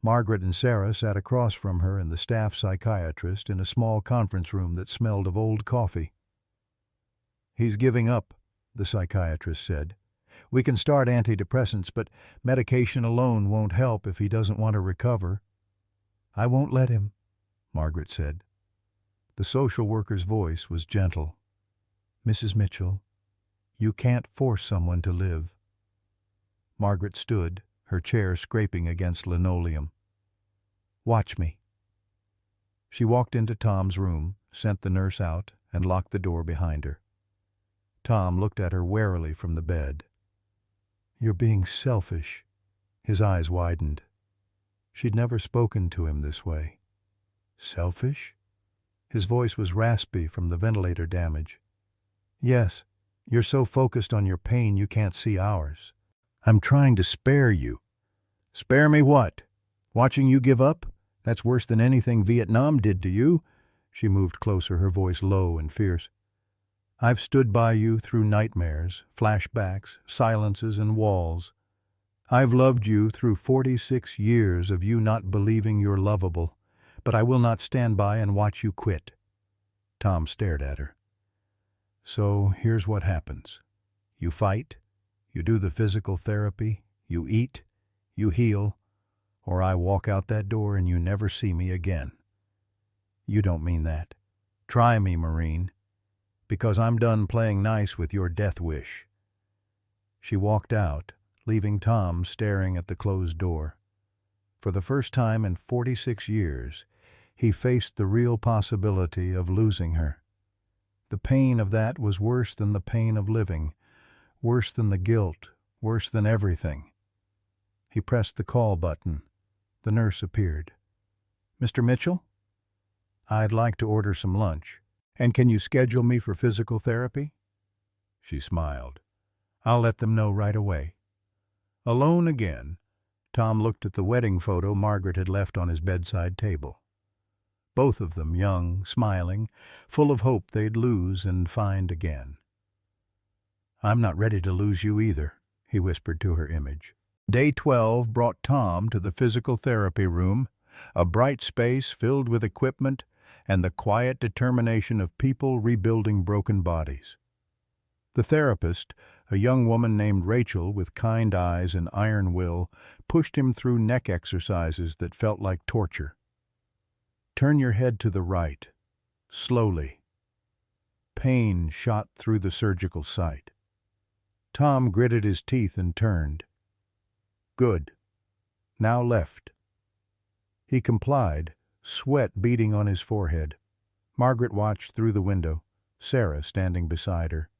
S1: Margaret and Sarah sat across from her and the staff psychiatrist in a small conference room that smelled of old coffee. He's giving up, the psychiatrist said. We can start antidepressants, but medication alone won't help if he doesn't want to recover. I won't let him, Margaret said. The social worker's voice was gentle. Mrs. Mitchell, you can't force someone to live. Margaret stood, her chair scraping against linoleum. Watch me. She walked into Tom's room, sent the nurse out, and locked the door behind her. Tom looked at her warily from the bed. You're being selfish. His eyes widened. She'd never spoken to him this way. Selfish? His voice was raspy from the ventilator damage. Yes, you're so focused on your pain you can't see ours. I'm trying to spare you. Spare me what? Watching you give up? That's worse than anything Vietnam did to you. She moved closer, her voice low and fierce. I've stood by you through nightmares, flashbacks, silences, and walls. I've loved you through 46 years of you not believing you're lovable, but I will not stand by and watch you quit. Tom stared at her. So here's what happens. You fight, you do the physical therapy, You eat, you heal, or I walk out that door and you never see me again. You don't mean that. Try me, Marine, because I'm done playing nice with your death wish." She walked out, leaving Tom staring at the closed door. For the first time in 46 years, he faced the real possibility of losing her. The pain of that was worse than the pain of living, worse than the guilt, worse than everything. He pressed the call button. The nurse appeared. "Mr. Mitchell? I'd like to order some lunch. And can you schedule me for physical therapy?" She smiled. "I'll let them know right away." Alone again, Tom looked at the wedding photo Margaret had left on his bedside table. Both of them young, smiling, full of hope they'd lose and find again. "I'm not ready to lose you either," he whispered to her image. Day 12 brought Tom to the physical therapy room, a bright space filled with equipment and the quiet determination of people rebuilding broken bodies. The therapist, a young woman named Rachel with kind eyes and iron will, pushed him through neck exercises that felt like torture. "Turn your head to the right, slowly." Pain shot through the surgical site. Tom gritted his teeth and turned. "Good. Now left." He complied, sweat beading on his forehead. Margaret watched through the window, Sarah standing beside her.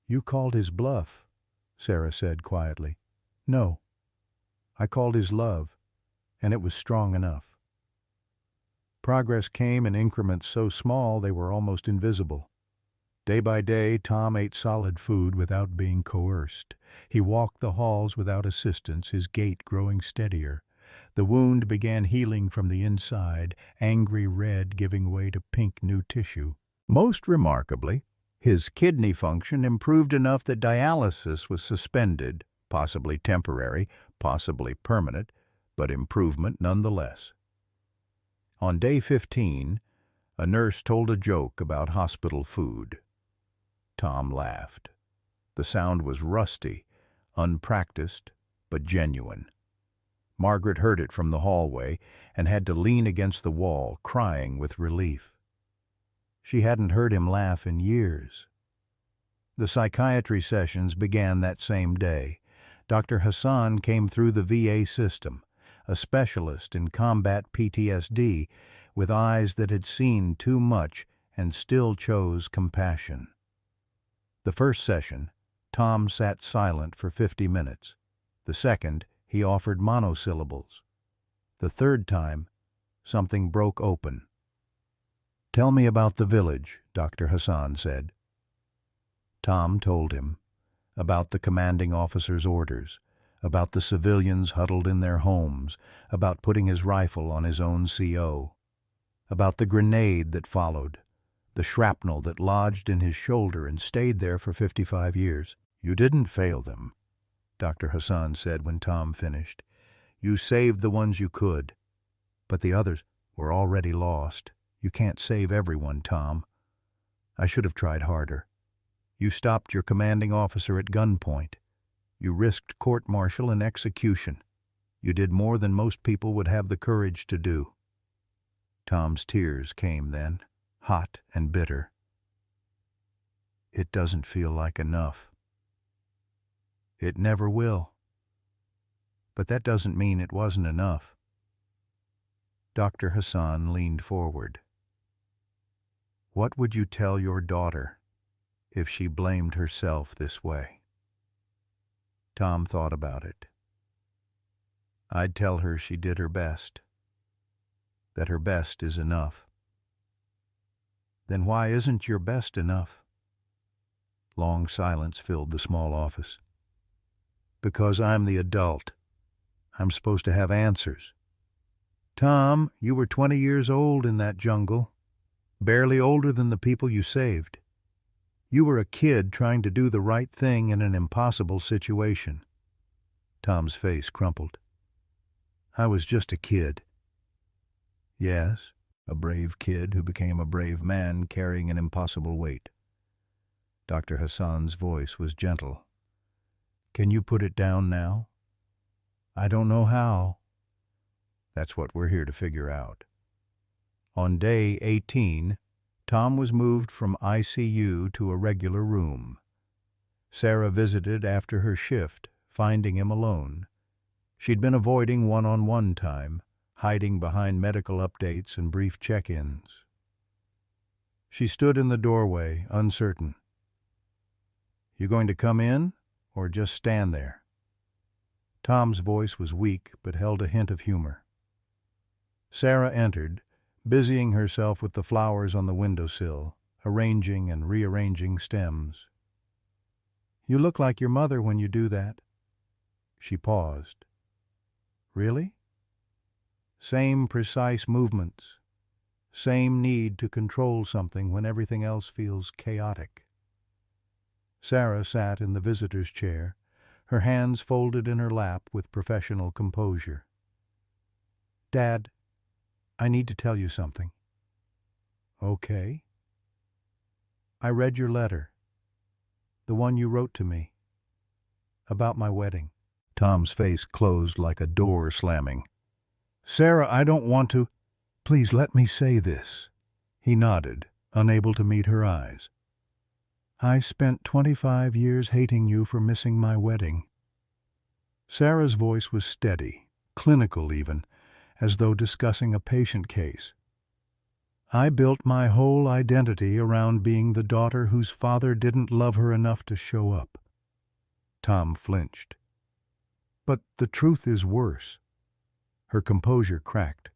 S1: "You called his bluff," Sarah said quietly. "No. I called his love, and it was strong enough." Progress came in increments so small they were almost invisible. Day by day, Tom ate solid food without being coerced. He walked the halls without assistance, his gait growing steadier. The wound began healing from the inside, angry red giving way to pink new tissue. Most remarkably, his kidney function improved enough that dialysis was suspended, possibly temporary, possibly permanent, but improvement nonetheless. On day 15, a nurse told a joke about hospital food. Tom laughed. The sound was rusty, unpracticed, but genuine. Margaret heard it from the hallway and had to lean against the wall, crying with relief. She hadn't heard him laugh in years. The psychiatry sessions began that same day. Dr. Hassan came through the VA system, a specialist in combat PTSD, with eyes that had seen too much and still chose compassion. The first session, Tom sat silent for 50 minutes. The second, he offered monosyllables. The third time, something broke open. "Tell me about the village," Dr. Hassan said. Tom told him about the commanding officer's orders, about the civilians huddled in their homes, about putting his rifle on his own CO, about the grenade that followed, the shrapnel that lodged in his shoulder and stayed there for 55 years. "You didn't fail them," Dr. Hassan said when Tom finished. "You saved the ones you could, but the others were already lost. You can't save everyone, Tom. I should have tried harder. You stopped your commanding officer at gunpoint. You risked court-martial and execution. You did more than most people would have the courage to do." Tom's tears came then, hot and bitter. "It doesn't feel like enough." "It never will. But that doesn't mean it wasn't enough." Dr. Hassan leaned forward. "What would you tell your daughter if she blamed herself this way?" Tom thought about it. "I'd tell her she did her best, that her best is enough." "Then why isn't your best enough?" Long silence filled the small office. "Because I'm the adult. I'm supposed to have answers." "Tom, you were 20 years old in that jungle, barely older than the people you saved. You were a kid trying to do the right thing in an impossible situation." Tom's face crumpled. "I was just a kid." "Yes, a brave kid who became a brave man carrying an impossible weight." Dr. Hassan's voice was gentle. "Can you put it down now? I don't know how. That's what we're here to figure out. On day 18, Tom was moved from ICU to a regular room. Sarah visited after her shift, finding him alone. She'd been avoiding one-on-one time, hiding behind medical updates and brief check-ins. She stood in the doorway, uncertain. You going to come in, or just stand there? Tom's voice was weak, but held a hint of humor. Sarah entered, busying herself with the flowers on the windowsill, arranging and rearranging stems. You look like your mother when you do that. She paused. Really? Same precise movements. Same need to control something when everything else feels chaotic. Sarah sat in the visitor's chair, her hands folded in her lap with professional composure. Dad, I need to tell you something. Okay. I read your letter. The one you wrote to me. About my wedding. Tom's face closed like a door slamming. Sarah, I don't want to. Please let me say this. He nodded, unable to meet her eyes. I spent 25 years hating you for missing my wedding. Sarah's voice was steady, clinical even, as though discussing a patient case. I built my whole identity around being the daughter whose father didn't love her enough to show up. Tom flinched. But the truth is worse. Her composure cracked.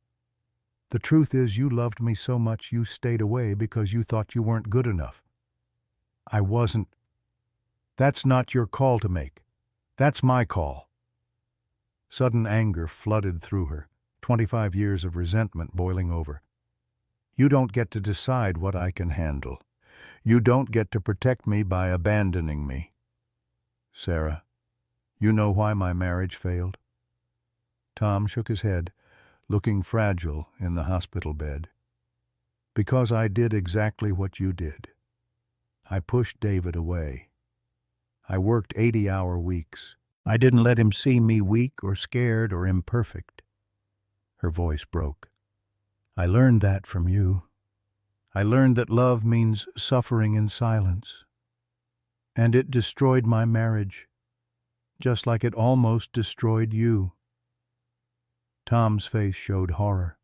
S1: The truth is you loved me so much you stayed away because you thought you weren't good enough. I wasn't. That's not your call to make. That's my call. Sudden anger flooded through her, 25 years of resentment boiling over. You don't get to decide what I can handle. You don't get to protect me by abandoning me. Sarah, you know why my marriage failed? Tom shook his head, looking fragile in the hospital bed. Because I did exactly what you did. I pushed David away. I worked 80-hour weeks. I didn't let him see me weak or scared or imperfect. Her voice broke. I learned that from you. I learned that love means suffering in silence. And it destroyed my marriage, just like it almost destroyed you. Tom's face showed horror.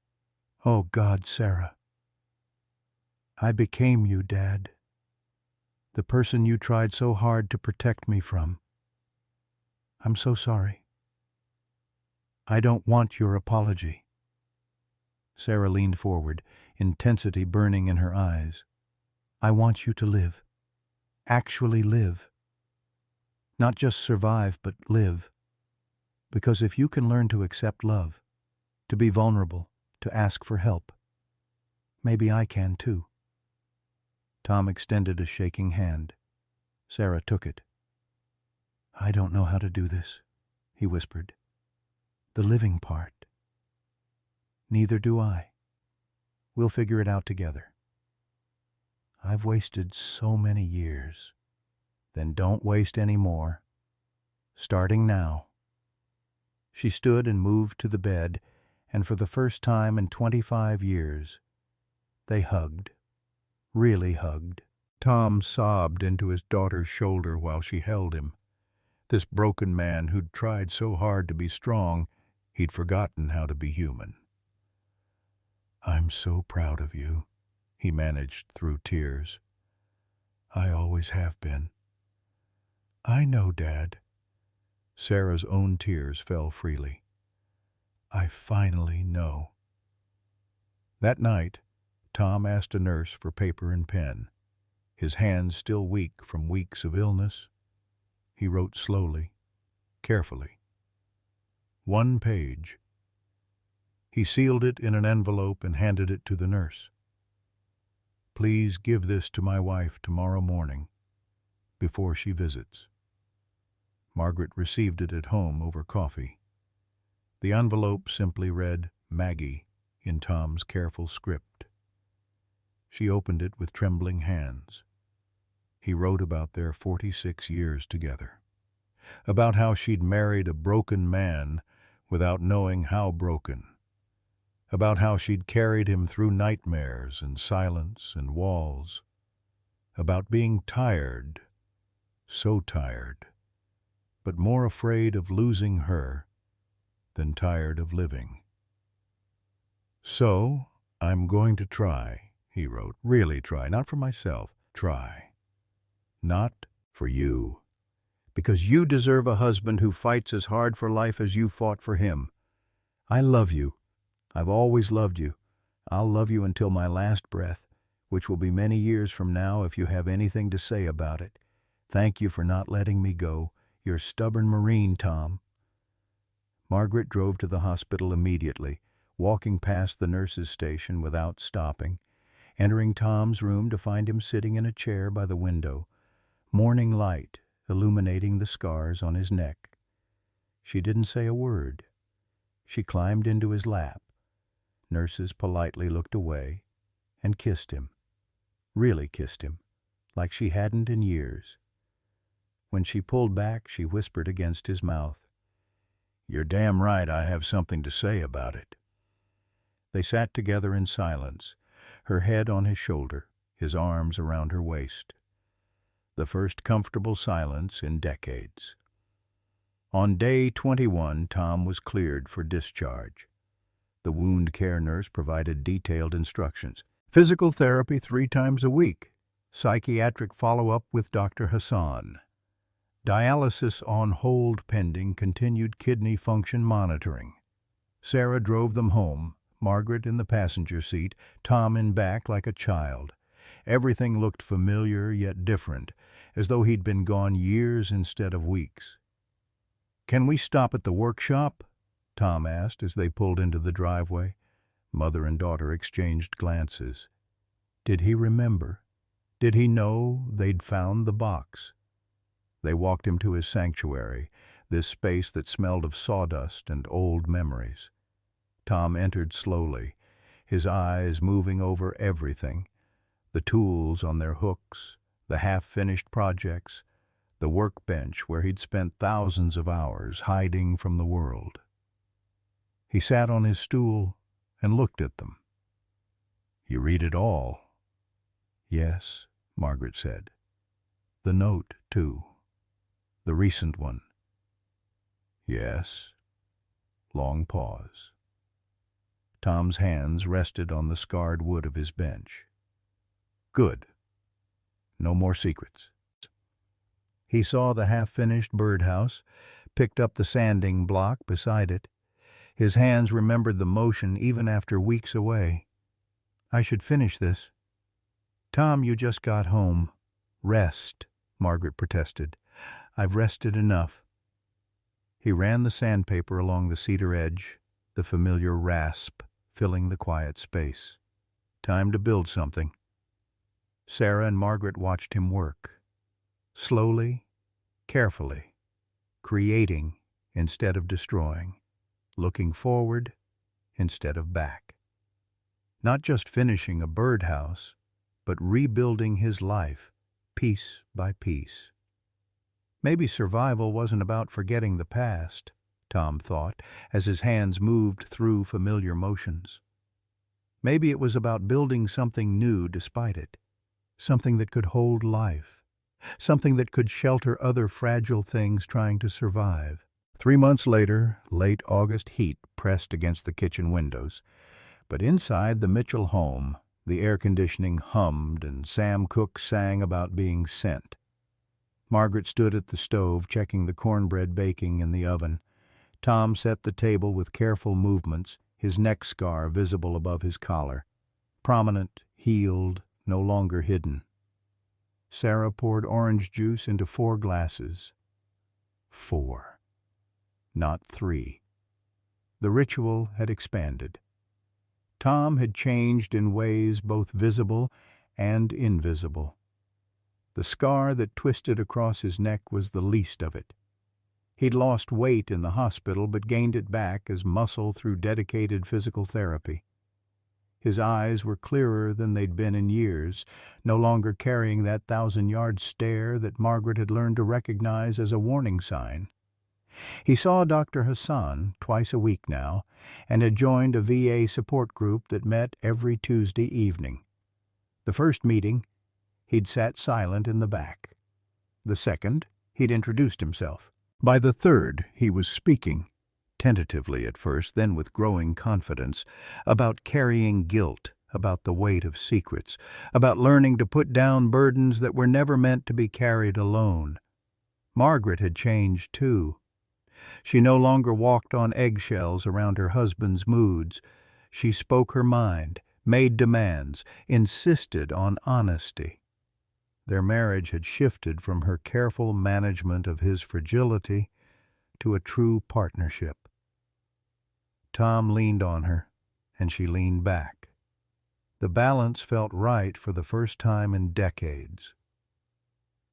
S1: Oh God, Sarah. I became you, Dad. The person you tried so hard to protect me from. I'm so sorry. I don't want your apology. Sarah leaned forward, intensity burning in her eyes. I want you to live. Actually live. Not just survive, but live. Because if you can learn to accept love, to be vulnerable, to ask for help, maybe I can too. Tom extended a shaking hand. Sarah took it. I don't know how to do this, he whispered. The living part. Neither do I. We'll figure it out together. I've wasted so many years. Then don't waste any more. Starting now. She stood and moved to the bed, and for the first time in 25 years, they hugged. Really hugged. Tom sobbed into his daughter's shoulder while she held him. This broken man who'd tried so hard to be strong, he'd forgotten how to be human. I'm so proud of you, he managed through tears. I always have been. I know, Dad. Sarah's own tears fell freely. I finally know. That night, Tom asked a nurse for paper and pen. His hands still weak from weeks of illness, he wrote slowly, carefully. 1 page. He sealed it in an envelope and handed it to the nurse. Please give this to my wife tomorrow morning, before she visits. Margaret received it at home over coffee. The envelope simply read, Maggie, in Tom's careful script. She opened it with trembling hands. He wrote about their 46 years together, about how she'd married a broken man without knowing how broken, about how she'd carried him through nightmares and silence and walls, about being tired, so tired, but more afraid of losing her than tired of living. "So, I'm going to try," he wrote. "Really try. Not for myself. Try. Not for you. Because you deserve a husband who fights as hard for life as you fought for him. I love you. I've always loved you. I'll love you until my last breath, which will be many years from now if you have anything to say about it. Thank you for not letting me go. Your stubborn Marine, Tom." Margaret drove to the hospital immediately, walking past the nurse's station without stopping, entering Tom's room to find him sitting in a chair by the window, morning light illuminating the scars on his neck. She didn't say a word. She climbed into his lap. Nurses politely looked away and kissed him, really kissed him, like she hadn't in years. When she pulled back, she whispered against his mouth, "You're damn right I have something to say about it." They sat together in silence, her head on his shoulder, his arms around her waist. The first comfortable silence in decades. On day 21, Tom was cleared for discharge. The wound care nurse provided detailed instructions. Physical therapy 3 times a week. Psychiatric follow-up with Dr. Hassan. Dialysis on hold pending continued kidney function monitoring. Sarah drove them home, Margaret in the passenger seat, Tom in back like a child. Everything looked familiar yet different, as though he'd been gone years instead of weeks. "Can we stop at the workshop?" Tom asked as they pulled into the driveway. Mother and daughter exchanged glances. Did he remember? Did he know they'd found the box? They walked him to his sanctuary, this space that smelled of sawdust and old memories. Tom entered slowly, his eyes moving over everything, the tools on their hooks, the half-finished projects, the workbench where he'd spent thousands of hours hiding from the world. He sat on his stool and looked at them. "You read it all?" "Yes," Margaret said. "The note, too. The recent one." "Yes." Long pause. Tom's hands rested on the scarred wood of his bench. "Good. No more secrets." He saw the half-finished birdhouse, picked up the sanding block beside it. His hands remembered the motion even after weeks away. "I should finish this." "Tom, you just got home." "Rest," Margaret protested. "I've rested enough." He ran the sandpaper along the cedar edge, the familiar rasp filling the quiet space. Time to build something. Sarah and Margaret watched him work. Slowly, carefully, creating instead of destroying, looking forward instead of back. Not just finishing a birdhouse, but rebuilding his life, piece by piece. Maybe survival wasn't about forgetting the past, Tom thought, as his hands moved through familiar motions. Maybe it was about building something new despite it, something that could hold life, something that could shelter other fragile things trying to survive. 3 months later, late August heat pressed against the kitchen windows, but inside the Mitchell home, the air conditioning hummed and Sam Cooke sang about being sent. Margaret stood at the stove, checking the cornbread baking in the oven. Tom set the table with careful movements, his neck scar visible above his collar. Prominent, healed, no longer hidden. Sarah poured orange juice into 4 glasses. 4. Not 3. The ritual had expanded. Tom had changed in ways both visible and invisible. The scar that twisted across his neck was the least of it. He'd lost weight in the hospital but gained it back as muscle through dedicated physical therapy. His eyes were clearer than they'd been in years, no longer carrying that 1,000-yard stare that Margaret had learned to recognize as a warning sign. He saw Dr. Hassan twice a week now and had joined a VA support group that met every Tuesday evening. The first meeting, he'd sat silent in the back. The second, he'd introduced himself. By the third, he was speaking, tentatively at first, then with growing confidence, about carrying guilt, about the weight of secrets, about learning to put down burdens that were never meant to be carried alone. Margaret had changed, too. She no longer walked on eggshells around her husband's moods. She spoke her mind, made demands, insisted on honesty. Their marriage had shifted from her careful management of his fragility to a true partnership. Tom leaned on her, and she leaned back. The balance felt right for the first time in decades.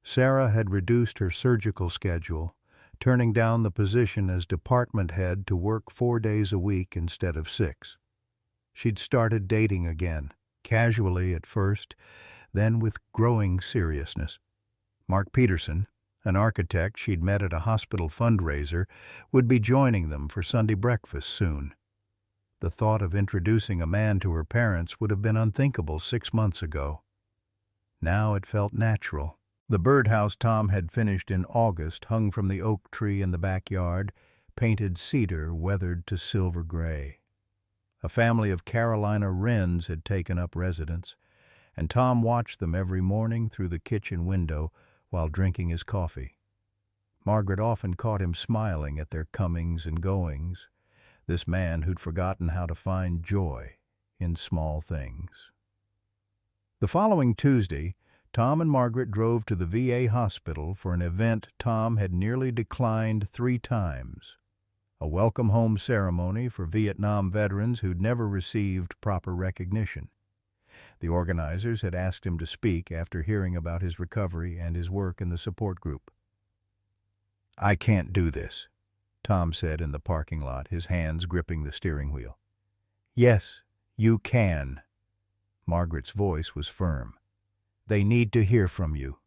S1: Sarah had reduced her surgical schedule, turning down the position as department head to work 4 days a week instead of 6. She'd started dating again, casually at first, then with growing seriousness. Mark Peterson, an architect she'd met at a hospital fundraiser, would be joining them for Sunday breakfast soon. The thought of introducing a man to her parents would have been unthinkable 6 months ago. Now it felt natural. The birdhouse Tom had finished in August hung from the oak tree in the backyard, painted cedar weathered to silver gray. A family of Carolina wrens had taken up residence, and Tom watched them every morning through the kitchen window while drinking his coffee. Margaret often caught him smiling at their comings and goings, this man who'd forgotten how to find joy in small things. The following Tuesday, Tom and Margaret drove to the VA hospital for an event Tom had nearly declined 3 times, a welcome home ceremony for Vietnam veterans who'd never received proper recognition. The organizers had asked him to speak after hearing about his recovery and his work in the support group. "I can't do this," Tom said in the parking lot, his hands gripping the steering wheel. "Yes, you can." Margaret's voice was firm. "They need to hear from you."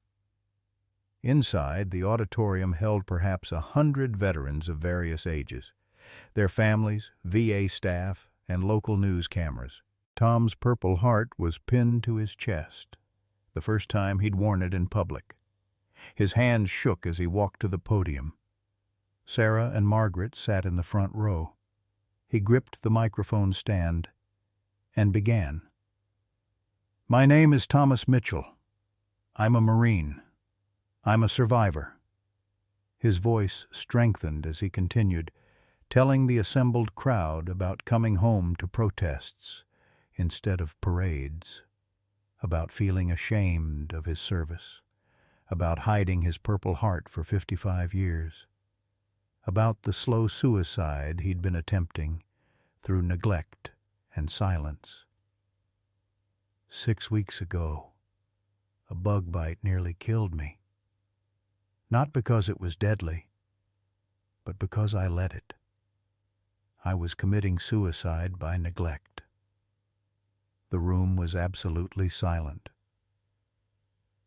S1: Inside, the auditorium held perhaps 100 veterans of various ages, their families, VA staff, and local news cameras. Tom's Purple Heart was pinned to his chest, the first time he'd worn it in public. His hands shook as he walked to the podium. Sarah and Margaret sat in the front row. He gripped the microphone stand and began. "My name is Thomas Mitchell. I'm a Marine. I'm a survivor." His voice strengthened as he continued, telling the assembled crowd about coming home to protests instead of parades, about feeling ashamed of his service, about hiding his Purple Heart for 55 years, about the slow suicide he'd been attempting through neglect and silence. 6 weeks ago, a bug bite nearly killed me. Not because it was deadly, but because I let it. I was committing suicide by neglect. The room was absolutely silent.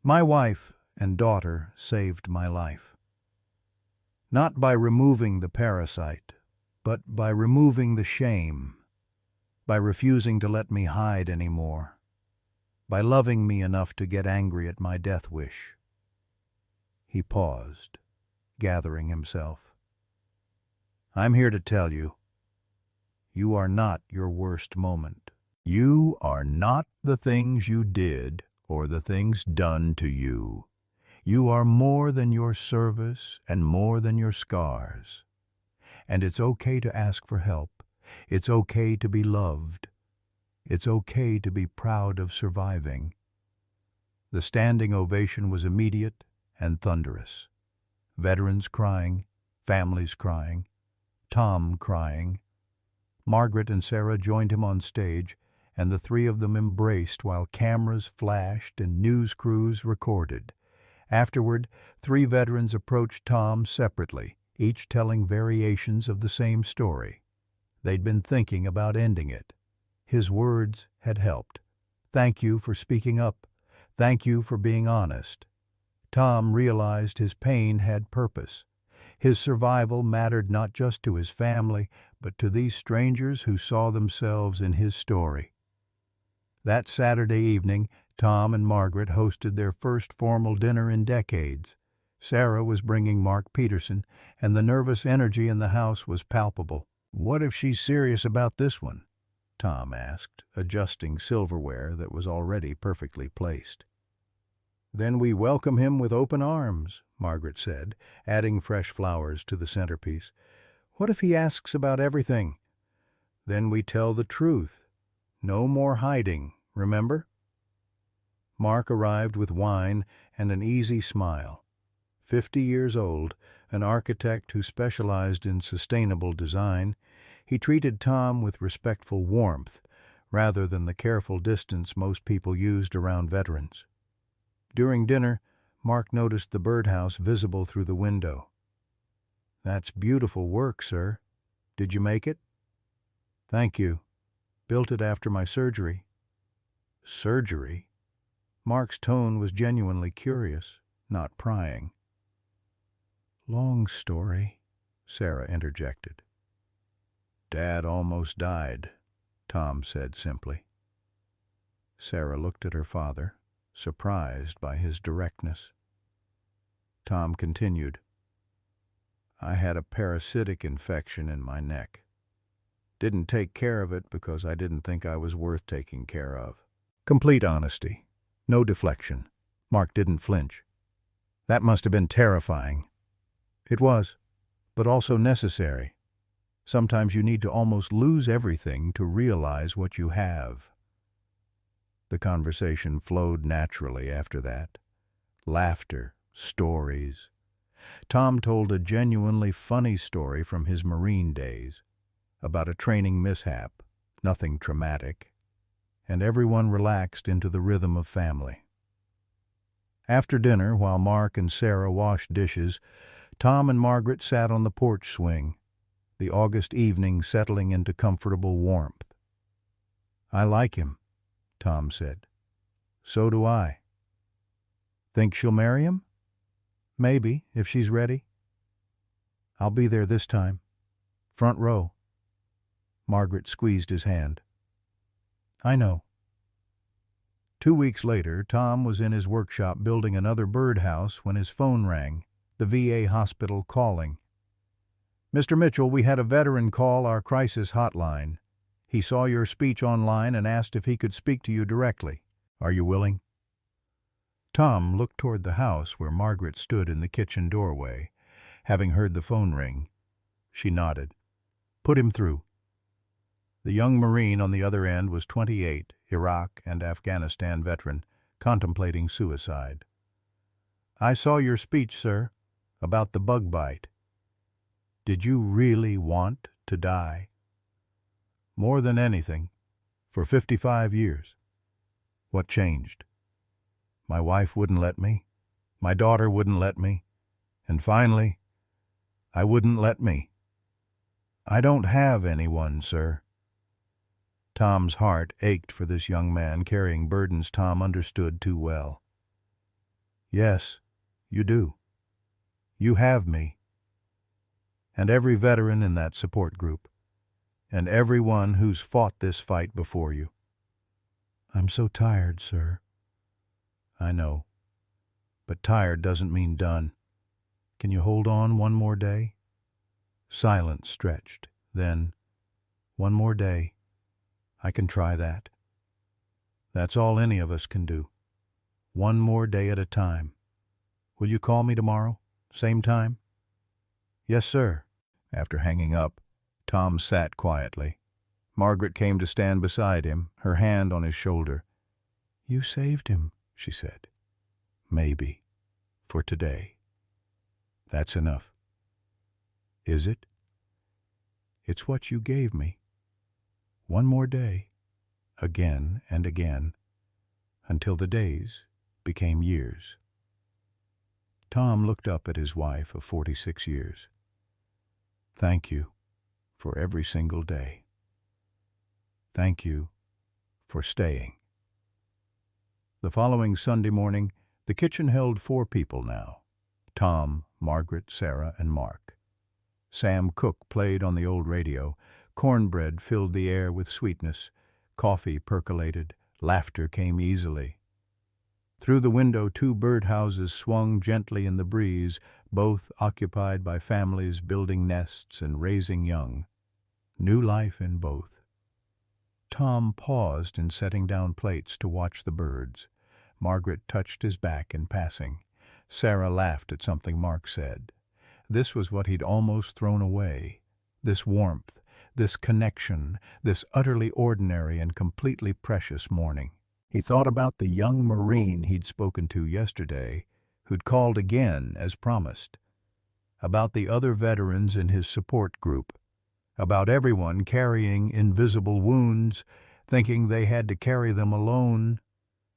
S1: My wife and daughter saved my life. Not by removing the parasite, but by removing the shame, by refusing to let me hide anymore, by loving me enough to get angry at my death wish. He paused, gathering himself. I'm here to tell you, you are not your worst moment. You are not the things you did or the things done to you. You are more than your service and more than your scars. And it's okay to ask for help. It's okay to be loved. It's okay to be proud of surviving. The standing ovation was immediate and thunderous. Veterans crying, families crying, Tom crying. Margaret and Sarah joined him on stage, and the 3 of them embraced while cameras flashed and news crews recorded. Afterward, 3 veterans approached Tom separately, each telling variations of the same story. They'd been thinking about ending it. His words had helped. Thank you for speaking up. Thank you for being honest. Tom realized his pain had purpose. His survival mattered not just to his family, but to these strangers who saw themselves in his story. That Saturday evening, Tom and Margaret hosted their first formal dinner in decades. Sarah was bringing Mark Peterson, and the nervous energy in the house was palpable. "What if she's serious about this one?" Tom asked, adjusting silverware that was already perfectly placed. "Then we welcome him with open arms," Margaret said, adding fresh flowers to the centerpiece. "What if he asks about everything?" "Then we tell the truth. No more hiding, remember?" Mark arrived with wine and an easy smile. 50 years old, an architect who specialized in sustainable design, he treated Tom with respectful warmth, rather than the careful distance most people used around veterans. During dinner, Mark noticed the birdhouse visible through the window. "That's beautiful work, sir. Did you make it?" "Thank you. Built it after my surgery." "Surgery?" Mark's tone was genuinely curious, not prying. "Long story," Sarah interjected. "Dad almost died," Tom said simply. Sarah looked at her father, surprised by his directness. Tom continued, "I had a parasitic infection in my neck. Didn't take care of it because I didn't think I was worth taking care of." Complete honesty. No deflection. Mark didn't flinch. "That must have been terrifying." "It was, but also necessary. Sometimes you need to almost lose everything to realize what you have." The conversation flowed naturally after that. Laughter, stories. Tom told a genuinely funny story from his Marine days, about a training mishap, nothing traumatic, and everyone relaxed into the rhythm of family. After dinner, while Mark and Sarah washed dishes, Tom and Margaret sat on the porch swing, the August evening settling into comfortable warmth. "I like him," Tom said. "So do I." "Think she'll marry him?" "Maybe, if she's ready." "I'll be there this time. Front row." Margaret squeezed his hand. "I know." 2 weeks later, Tom was in his workshop building another birdhouse when his phone rang, the VA hospital calling. "Mr. Mitchell, we had a veteran call our crisis hotline. He saw your speech online and asked if he could speak to you directly. Are you willing?" Tom looked toward the house where Margaret stood in the kitchen doorway, having heard the phone ring. She nodded. "Put him through." The young Marine on the other end was 28, Iraq and Afghanistan veteran, contemplating suicide. "I saw your speech, sir, about the bug bite. Did you really want to die?" "More than anything. For 55 years. What changed?" "My wife wouldn't let me. My daughter wouldn't let me. And finally, I wouldn't let me. I don't have anyone, sir." Tom's heart ached for this young man carrying burdens Tom understood too well. "Yes, you do. You have me. And every veteran in that support group. And everyone who's fought this fight before you." "I'm so tired, sir." "I know. But tired doesn't mean done. Can you hold on one more day?" Silence stretched. Then, "One more day. I can try that." That's all any of us can do. One more day at a time. "Will you call me tomorrow? Same time?" "Yes, sir." After hanging up, Tom sat quietly. Margaret came to stand beside him, her hand on his shoulder. "You saved him," she said. "Maybe. For today. That's enough." "Is it?" "It's what you gave me. One more day, again and again, until the days became years." Tom looked up at his wife of 46 years. "Thank you for every single day. Thank you for staying." The following Sunday morning, the kitchen held 4 people now. Tom, Margaret, Sarah, and Mark. Sam Cooke played on the old radio. Cornbread filled the air with sweetness. Coffee percolated. Laughter came easily. Through the window, 2 birdhouses swung gently in the breeze, both occupied by families building nests and raising young. New life in both. Tom paused in setting down plates to watch the birds. Margaret touched his back in passing. Sarah laughed at something Mark said. This was what he'd almost thrown away. This warmth, this connection, this utterly ordinary and completely precious morning. He thought about the young Marine he'd spoken to yesterday, who'd called again as promised. About the other veterans in his support group. About everyone carrying invisible wounds, thinking they had to carry them alone.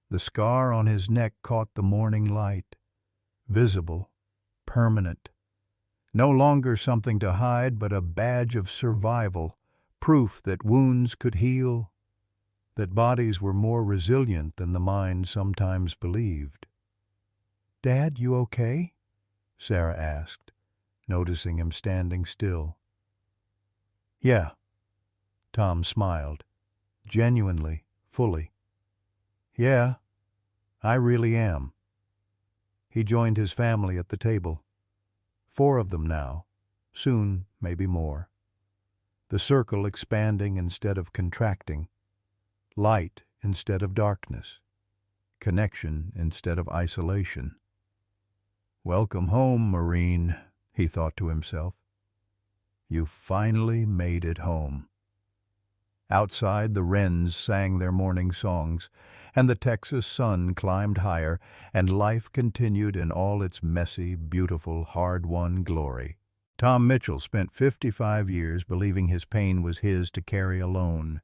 S1: The scar on his neck caught the morning light. Visible, permanent. No longer something to hide, but a badge of survival, proof that wounds could heal, that bodies were more resilient than the mind sometimes believed. "Dad, you okay?" Sarah asked, noticing him standing still. "Yeah," Tom smiled, genuinely, fully. "Yeah, I really am." He joined his family at the table. 4 of them now, soon maybe more. The circle expanding instead of contracting, light instead of darkness, connection instead of isolation. "Welcome home, Marine," he thought to himself. "You finally made it home." Outside, the wrens sang their morning songs, and the Texas sun climbed higher, and life continued in all its messy, beautiful, hard-won glory. Tom Mitchell spent 55 years believing his pain was his to carry alone,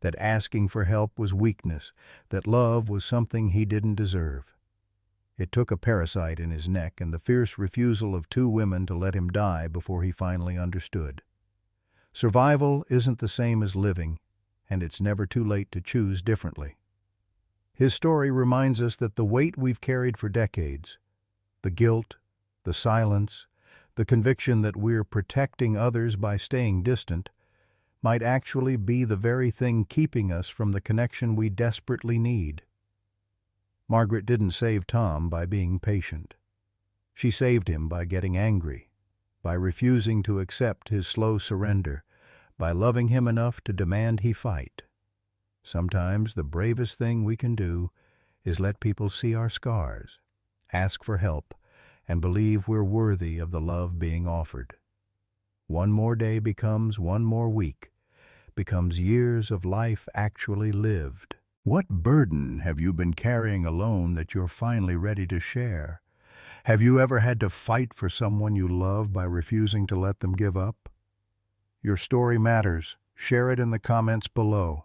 S1: that asking for help was weakness, that love was something he didn't deserve. It took a parasite in his neck and the fierce refusal of 2 women to let him die before he finally understood. Survival isn't the same as living, and it's never too late to choose differently. His story reminds us that the weight we've carried for decades, the guilt, the silence, the conviction that we're protecting others by staying distant, might actually be the very thing keeping us from the connection we desperately need. Margaret didn't save Tom by being patient. She saved him by getting angry, by refusing to accept his slow surrender, by loving him enough to demand he fight. Sometimes the bravest thing we can do is let people see our scars, ask for help, and believe we're worthy of the love being offered. One more day becomes one more week, becomes years of life actually lived. What burden have you been carrying alone that you're finally ready to share? Have you ever had to fight for someone you love by refusing to let them give up? Your story matters. Share it in the comments below.